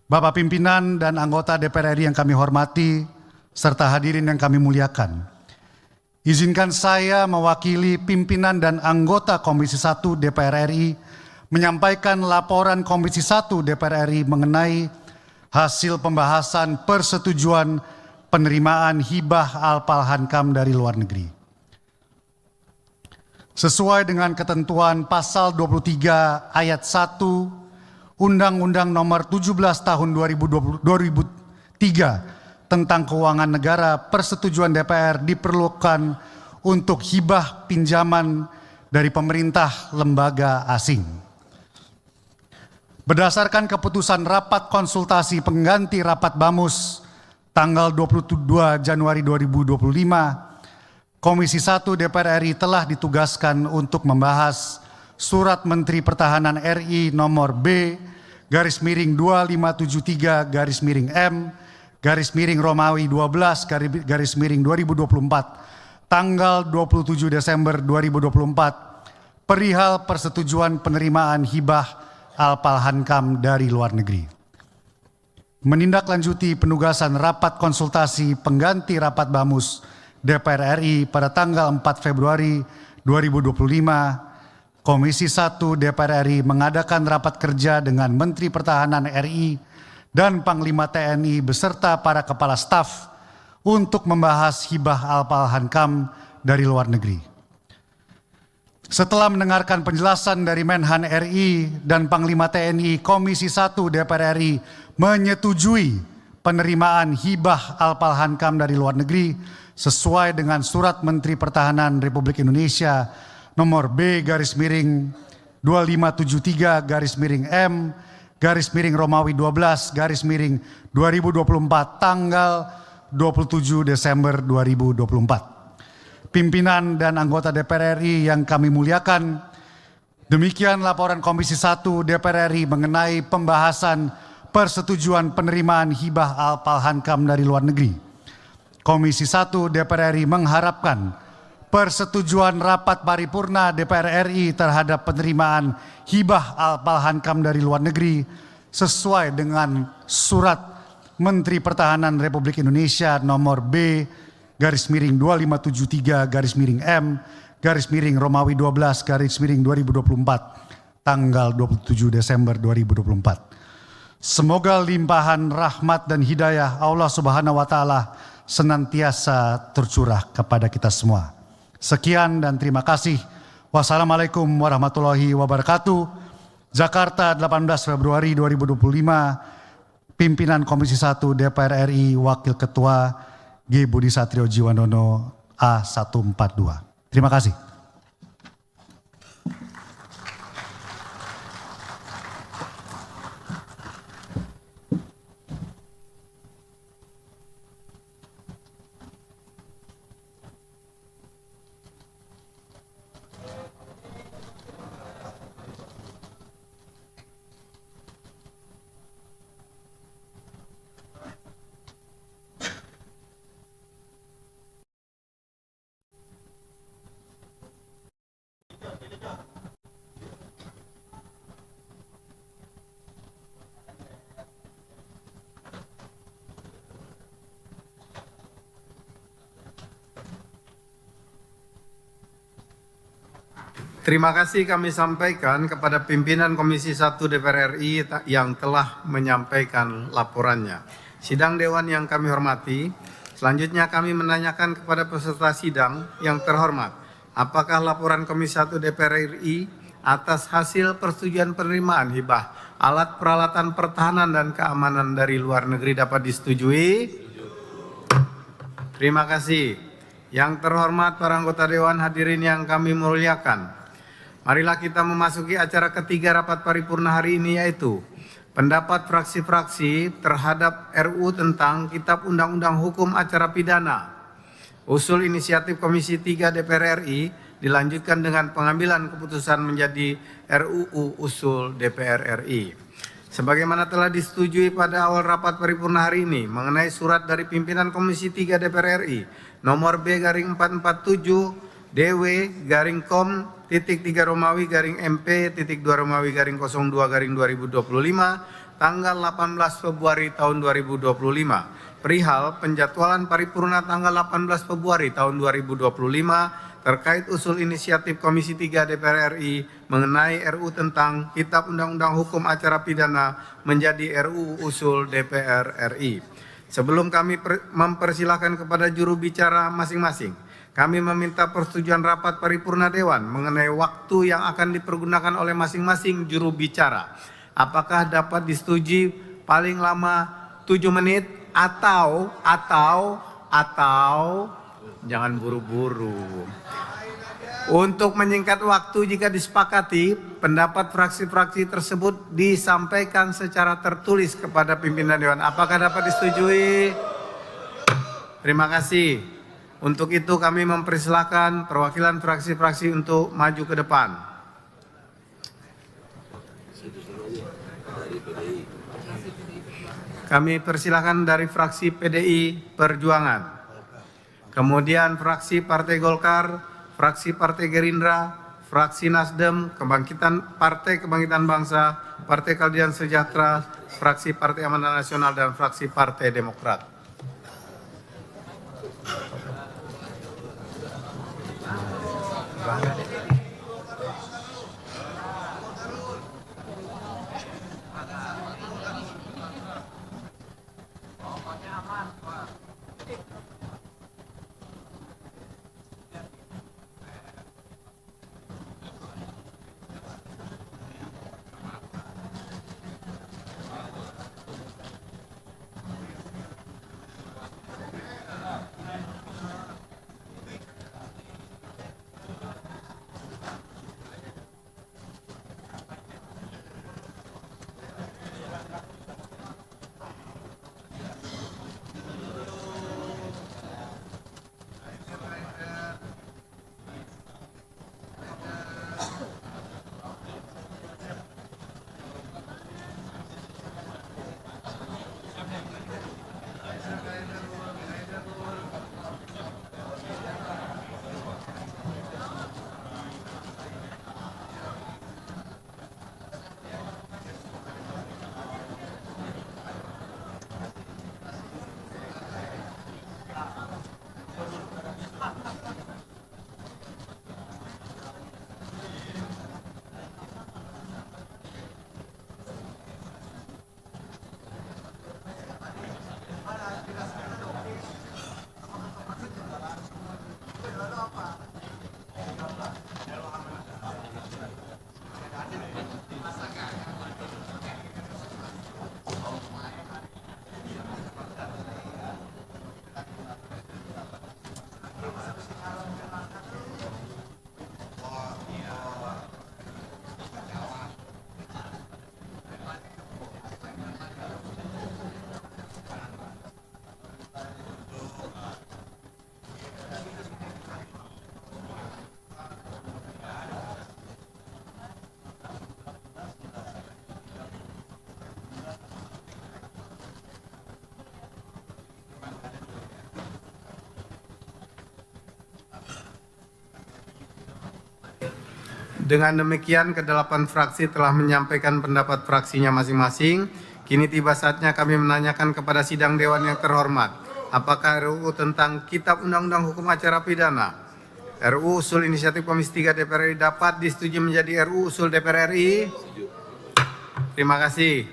Bapak pimpinan dan anggota DPR RI yang kami hormati, serta hadirin yang kami muliakan. Izinkan saya mewakili pimpinan dan anggota Komisi 1 DPR RI menyampaikan laporan Komisi 1 DPR RI mengenai hasil pembahasan persetujuan penerimaan hibah Alpal-Hankam dari luar negeri. Sesuai dengan ketentuan pasal 23 ayat 1 Undang-Undang Nomor 17 Tahun 2003 tentang Keuangan Negara, persetujuan DPR diperlukan untuk hibah pinjaman dari pemerintah lembaga asing. Berdasarkan keputusan rapat konsultasi pengganti rapat BAMUS tanggal 22 Januari 2025, Komisi 1 DPR RI telah ditugaskan untuk membahas Surat Menteri Pertahanan RI nomor B/2573/M /Romawi 12/2024 tanggal 27 Desember 2024 perihal persetujuan penerimaan hibah Alpal-Hankam dari luar negeri. Menindaklanjuti penugasan rapat konsultasi pengganti rapat BAMUS DPR RI pada tanggal 4 Februari 2025, Komisi 1 DPR RI mengadakan rapat kerja dengan Menteri Pertahanan RI dan Panglima TNI beserta para kepala staf untuk membahas hibah Alpal-Hankam dari luar negeri. Setelah mendengarkan penjelasan dari Menhan RI dan Panglima TNI, Komisi 1 DPR RI menyetujui penerimaan hibah Alpal-Hankam dari luar negeri sesuai dengan Surat Menteri Pertahanan Republik Indonesia nomor B/2573/M /Romawi 12/2024 tanggal 27 Desember 2024. Pimpinan dan anggota DPR RI yang kami muliakan, demikian laporan Komisi 1 DPR RI mengenai pembahasan persetujuan penerimaan hibah Alpal-Hankam dari luar negeri. Komisi 1 DPR RI mengharapkan persetujuan rapat paripurna DPR RI terhadap penerimaan hibah Alpal-Hankam dari luar negeri sesuai dengan Surat Menteri Pertahanan Republik Indonesia nomor B/2573/M /Romawi 12/2024 tanggal 27 Desember 2024. Semoga limpahan rahmat dan hidayah Allah Subhanahu wa taala senantiasa tercurah kepada kita semua. Sekian dan terima kasih. Wassalamualaikum warahmatullahi wabarakatuh. Jakarta, 18 Februari 2025. Pimpinan Komisi 1 DPR RI, Wakil Ketua G. Budi Satrio Jiwandono A142. Terima kasih. Terima kasih kami sampaikan kepada pimpinan Komisi 1 DPR RI yang telah menyampaikan laporannya. Sidang Dewan yang kami hormati, selanjutnya kami menanyakan kepada peserta sidang yang terhormat, apakah laporan Komisi 1 DPR RI atas hasil persetujuan penerimaan hibah alat peralatan pertahanan dan keamanan dari luar negeri dapat disetujui? Terima kasih. Yang terhormat para anggota Dewan, hadirin yang kami muliakan. Marilah kita memasuki acara ketiga rapat paripurna hari ini, yaitu pendapat fraksi-fraksi terhadap RUU tentang Kitab Undang-Undang Hukum Acara Pidana. Usul inisiatif Komisi 3 DPR RI dilanjutkan dengan pengambilan keputusan menjadi RUU usul DPR RI. Sebagaimana telah disetujui pada awal rapat paripurna hari ini mengenai surat dari pimpinan Komisi 3 DPR RI nomor B/447 DW/KOM Romawi garing MP titik 2 Romawi garing 02 garing 2025 tanggal 18 Februari tahun 2025 perihal penjadwalan paripurna tanggal 18 Februari tahun 2025 terkait usul inisiatif Komisi 3 DPR RI mengenai RUU tentang Kitab Undang-Undang Hukum Acara Pidana menjadi RUU usul DPR RI. Sebelum kami mempersilahkan kepada juru bicara masing-masing, kami meminta persetujuan rapat paripurna Dewan mengenai waktu yang akan dipergunakan oleh masing-masing juru bicara. Apakah dapat disetujui paling lama 7 menit atau jangan buru-buru. Untuk menyingkat waktu jika disepakati, pendapat fraksi-fraksi tersebut disampaikan secara tertulis kepada pimpinan Dewan. Apakah dapat disetujui? Terima kasih. Untuk itu kami mempersilahkan perwakilan fraksi-fraksi untuk maju ke depan. Kami persilahkan dari fraksi PDI Perjuangan. Kemudian fraksi Partai Golkar, fraksi Partai Gerindra, fraksi Nasdem, Partai Kebangkitan Bangsa, Partai Keadilan Sejahtera, fraksi Partai Amanat Nasional, dan fraksi Partai Demokrat. Dengan demikian, kedelapan fraksi telah menyampaikan pendapat fraksinya masing-masing. Kini tiba saatnya kami menanyakan kepada sidang Dewan yang terhormat, apakah RUU tentang Kitab Undang-Undang Hukum Acara Pidana, RUU usul inisiatif Komisi 3 DPR RI dapat disetujui menjadi RUU usul DPR RI? Terima kasih.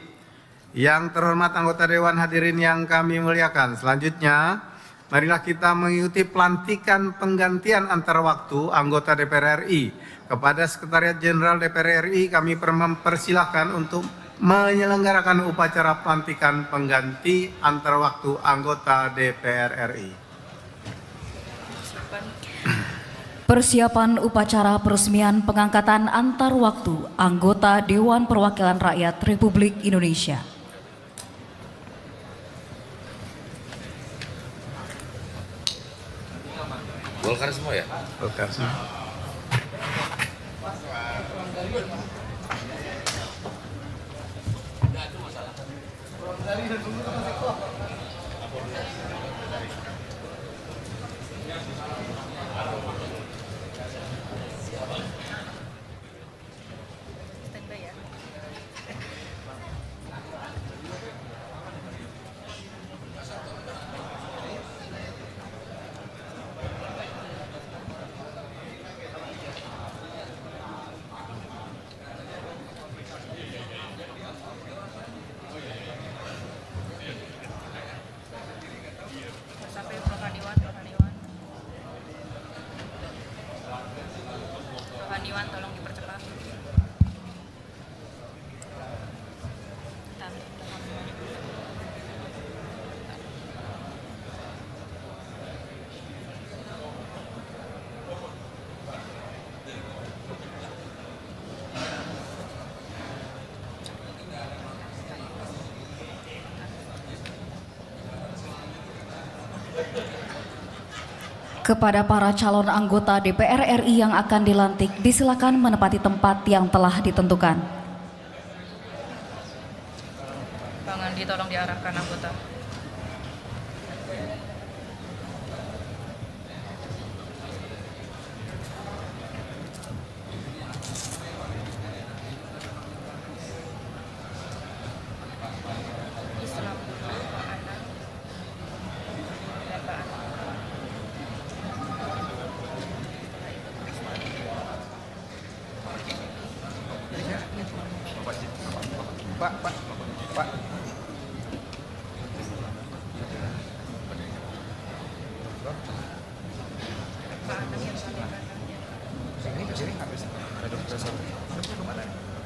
Yang terhormat anggota Dewan, hadirin yang kami muliakan. Selanjutnya, marilah kita mengikuti pelantikan penggantian antar waktu anggota DPR RI. Kepada Sekretariat Jenderal DPR RI kami mempersilahkan untuk menyelenggarakan upacara pelantikan pengganti antar waktu anggota DPR RI. Persiapan upacara peresmian pengangkatan antar waktu anggota Dewan Perwakilan Rakyat Republik Indonesia. Golkar semua ya? Golkar semua. Kepada para calon anggota DPR RI yang akan dilantik, disilakan menempati tempat yang telah ditentukan. Bang Andi, tolong diarahkan anggota. Islam dulu, Pak Anang.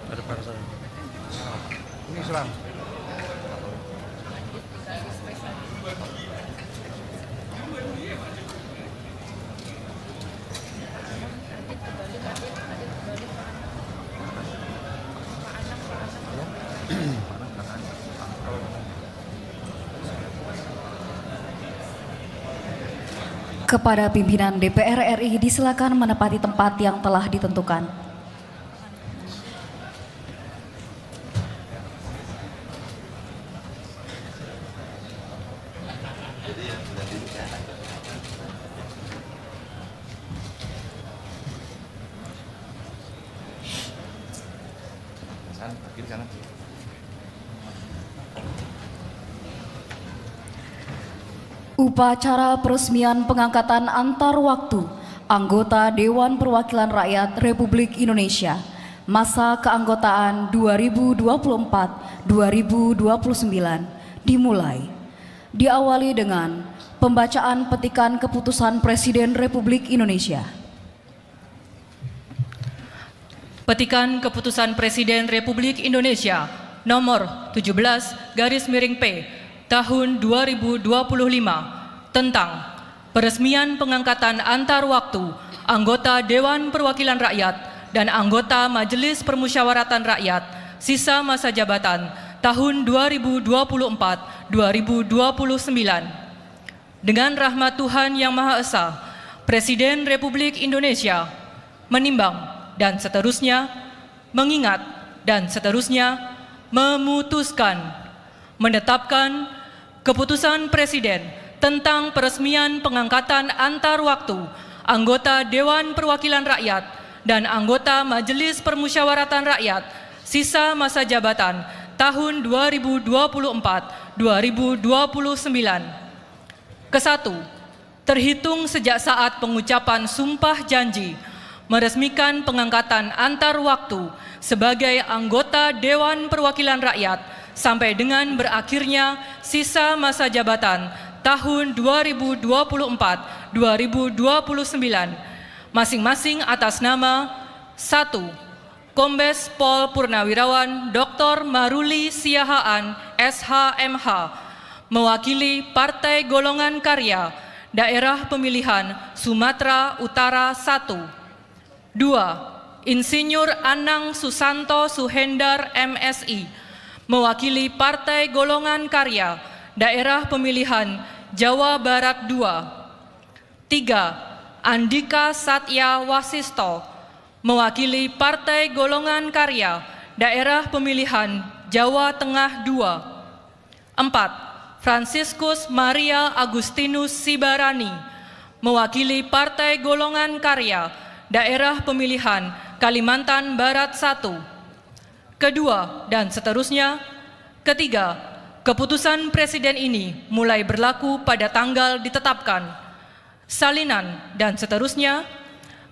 Dan Pak Anang. Pak Anang yang paling kanan. Kepada pimpinan DPR RI, disilakan menempati tempat yang telah ditentukan. Kiri kanan. Upacara peresmian pengangkatan antar waktu anggota Dewan Perwakilan Rakyat Republik Indonesia masa keanggotaan 2024-2029 dimulai. Diawali dengan pembacaan petikan keputusan Presiden Republik Indonesia. Petikan Keputusan Presiden Republik Indonesia nomor 17/P tahun 2025 tentang peresmian pengangkatan antar waktu anggota Dewan Perwakilan Rakyat dan anggota Majelis Permusyawaratan Rakyat sisa masa jabatan tahun 2024-2029. Dengan rahmat Tuhan Yang Maha Esa, Presiden Republik Indonesia menimbang dan seterusnya, mengingat dan seterusnya, memutuskan, menetapkan Keputusan Presiden tentang peresmian pengangkatan antar waktu anggota Dewan Perwakilan Rakyat dan anggota Majelis Permusyawaratan Rakyat sisa masa jabatan tahun 2024-2029. Kesatu, terhitung sejak saat pengucapan sumpah janji meresmikan pengangkatan antar waktu sebagai anggota Dewan Perwakilan Rakyat sampai dengan berakhirnya sisa masa jabatan tahun 2024-2029, masing-masing atas nama 1. Kombes Pol Purnawirawan Dr. Maruli Siahaan, SHMH, mewakili Partai Golongan Karya, Daerah Pemilihan Sumatera Utara 1. 2. Insinyur Anang Susanto Suhendar, MSI, mewakili Partai Golongan Karya, Daerah Pemilihan Jawa Barat 2. 3. Andika Satya Wasisto, mewakili Partai Golongan Karya, Daerah Pemilihan Jawa Tengah 2. 4. Franciscus Maria Agustinus Sibarani, mewakili Partai Golongan Karya, Daerah Pemilihan Kalimantan Barat 1. Kedua, dan seterusnya. Ketiga, keputusan Presiden ini mulai berlaku pada tanggal ditetapkan. Salinan, dan seterusnya.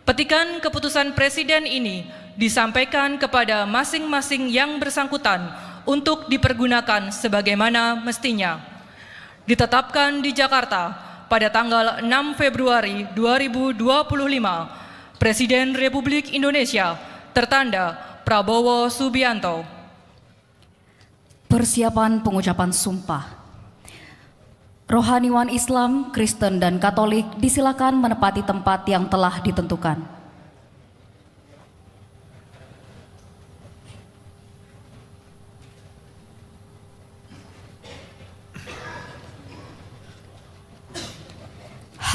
Petikan keputusan Presiden ini disampaikan kepada masing-masing yang bersangkutan untuk dipergunakan sebagaimana mestinya. Ditetapkan di Jakarta pada tanggal 6 Februari 2025, Presiden Republik Indonesia tertanda Prabowo Subianto. Persiapan pengucapan sumpah. Rohaniwan Islam, Kristen, dan Katolik disilakan menempati tempat yang telah ditentukan.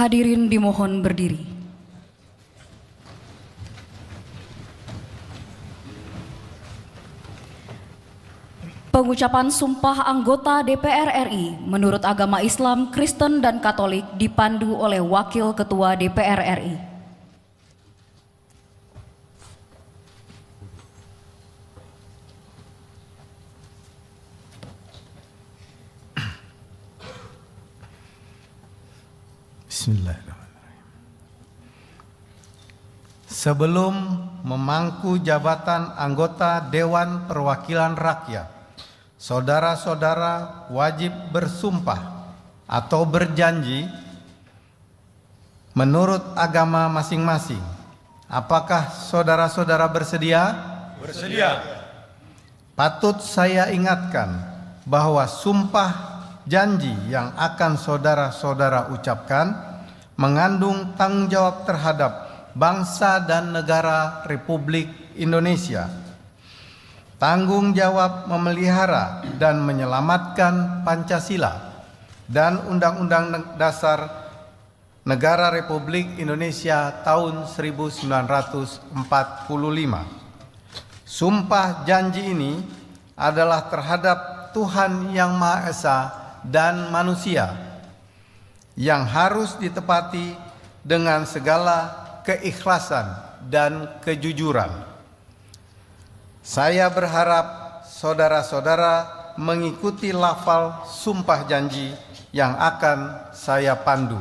Hadirin dimohon berdiri. Pengucapan sumpah anggota DPR RI menurut agama Islam, Kristen, dan Katolik dipandu oleh Wakil Ketua DPR RI. Bismillahirrahmanirrahim. Sebelum memangku jabatan anggota Dewan Perwakilan Rakyat, saudara-saudara wajib bersumpah atau berjanji menurut agama masing-masing. Apakah saudara-saudara bersedia? Bersedia. Patut saya ingatkan bahwa sumpah janji yang akan saudara-saudara ucapkan mengandung tanggung jawab terhadap bangsa dan negara Republik Indonesia. Tanggung jawab memelihara dan menyelamatkan Pancasila dan Undang-Undang Dasar Negara Republik Indonesia tahun 1945. Sumpah janji ini adalah terhadap Tuhan Yang Maha Esa dan manusia yang harus ditepati dengan segala keikhlasan dan kejujuran. Saya berharap saudara-saudara mengikuti lafal sumpah janji yang akan saya pandu.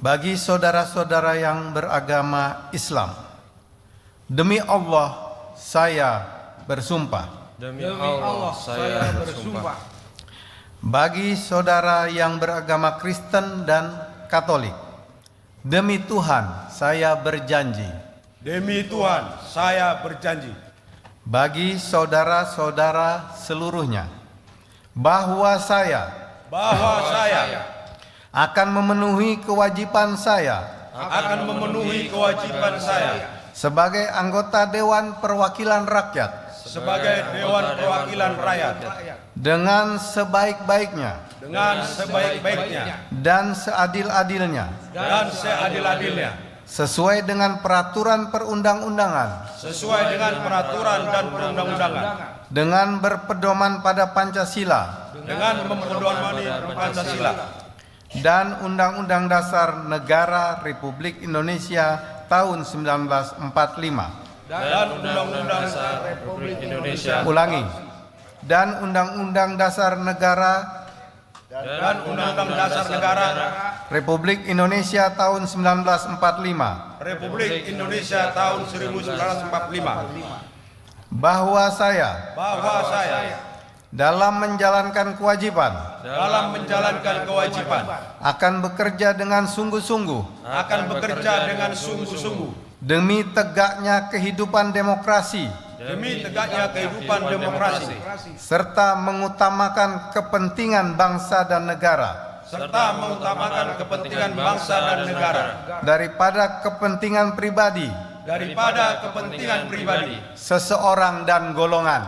Bagi saudara-saudara yang beragama Islam, demi Allah saya bersumpah. Demi Allah saya bersumpah. Bagi saudara yang beragama Kristen dan Katolik, demi Tuhan saya berjanji. Demi Tuhan saya berjanji. Bagi saudara-saudara seluruhnya, bahwa saya akan memenuhi kewajiban saya sebagai anggota Dewan Perwakilan Rakyat dengan sebaik-baiknya dan seadil-adilnya sesuai dengan peraturan perundang-undangan dengan berpedoman pada Pancasila dan Undang-Undang Dasar Negara Republik Indonesia tahun 1945. Ulangi. Dan Undang-Undang Dasar Negara Republik Indonesia tahun 1945. Bahwa saya dalam menjalankan kewajiban akan bekerja dengan sungguh-sungguh demi tegaknya kehidupan demokrasi serta mengutamakan kepentingan bangsa dan negara daripada kepentingan pribadi seseorang dan golongan.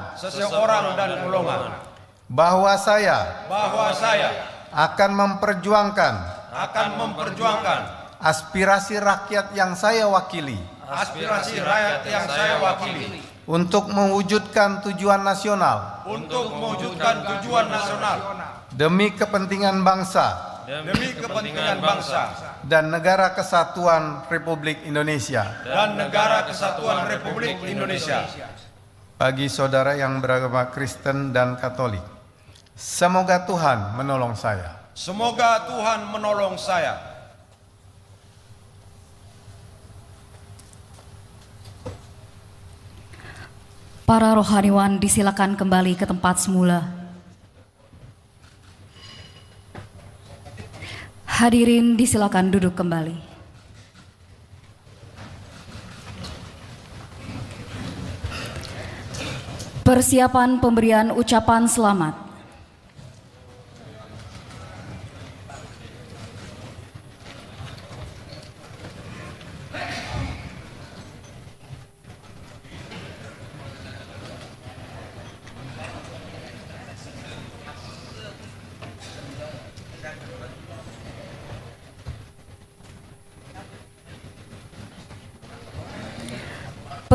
Bahwa saya akan memperjuangkan aspirasi rakyat yang saya wakili untuk mewujudkan tujuan nasional demi kepentingan bangsa dan negara kesatuan Republik Indonesia. Bagi saudara yang beragama Kristen dan Katolik, semoga Tuhan menolong saya. Semoga Tuhan menolong saya. Para rohaniwan disilakan kembali ke tempat semula. Hadirin disilakan duduk kembali. Persiapan pemberian ucapan selamat.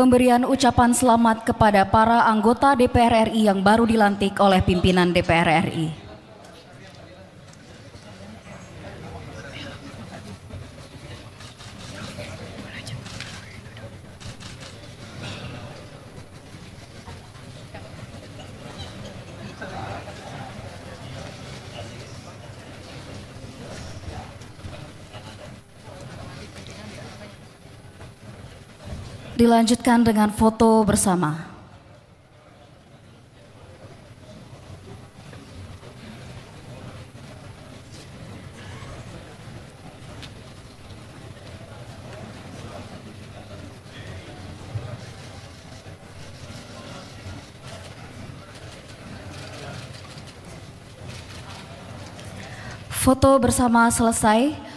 Pemberian ucapan selamat kepada para anggota DPR RI yang baru dilantik oleh pimpinan DPR RI. Dilanjutkan dengan foto bersama. Foto bersama selesai.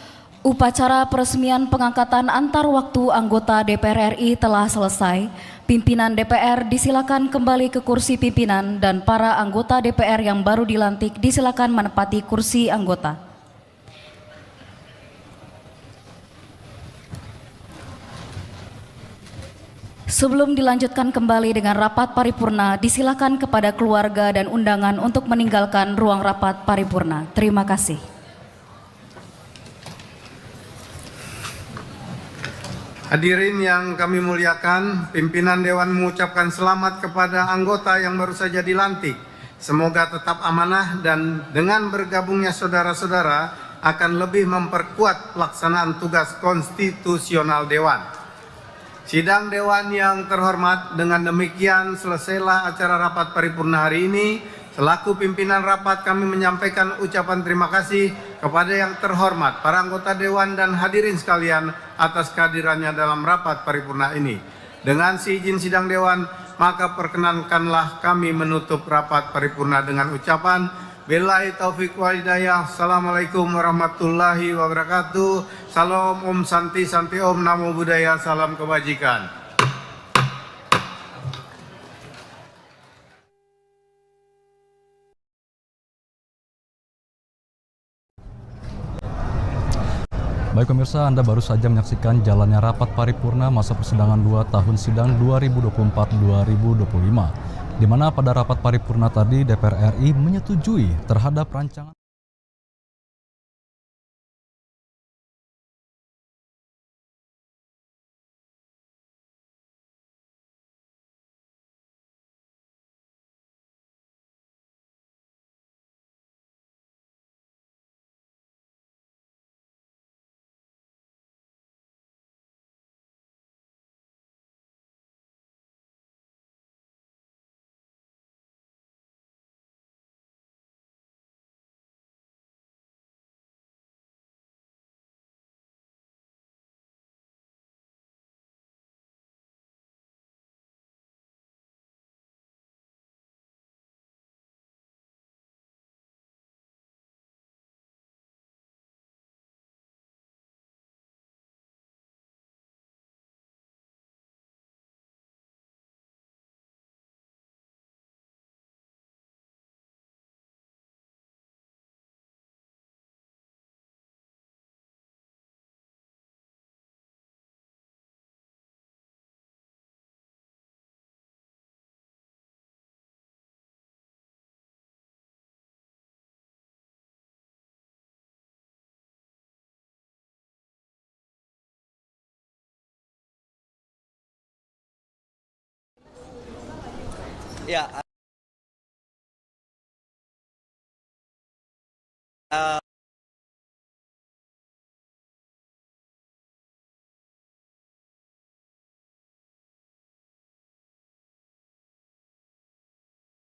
Upacara peresmian pengangkatan antar waktu anggota DPR RI telah selesai. Pimpinan DPR disilakan kembali ke kursi pimpinan dan para anggota DPR yang baru dilantik disilakan menempati kursi anggota. Sebelum dilanjutkan kembali dengan rapat paripurna, disilakan kepada keluarga dan undangan untuk meninggalkan ruang rapat paripurna. Terima kasih. Hadirin yang kami muliakan, pimpinan Dewan mengucapkan selamat kepada anggota yang baru saja dilantik. Semoga tetap amanah dan dengan bergabungnya saudara-saudara akan lebih memperkuat pelaksanaan tugas konstitusional Dewan. Sidang Dewan yang terhormat, dengan demikian selesailah acara rapat paripurna hari ini. Selaku pimpinan rapat kami menyampaikan ucapan terima kasih kepada yang terhormat para anggota Dewan dan hadirin sekalian atas kehadirannya dalam rapat paripurna ini. Dengan seizin sidang Dewan, maka perkenankanlah kami menutup rapat paripurna dengan ucapan billahi taufiq wal hidayah. Assalamualaikum warahmatullahi wabarakatuh. Salam Om Santi Santi Om, Namo Buddhaya, salam kebajikan. Baik pemirsa, Anda baru saja menyaksikan jalannya rapat paripurna masa persidangan 2 tahun sidang 2024-2025, di mana pada rapat paripurna tadi DPR RI menyetujui terhadap rancangan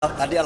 tadi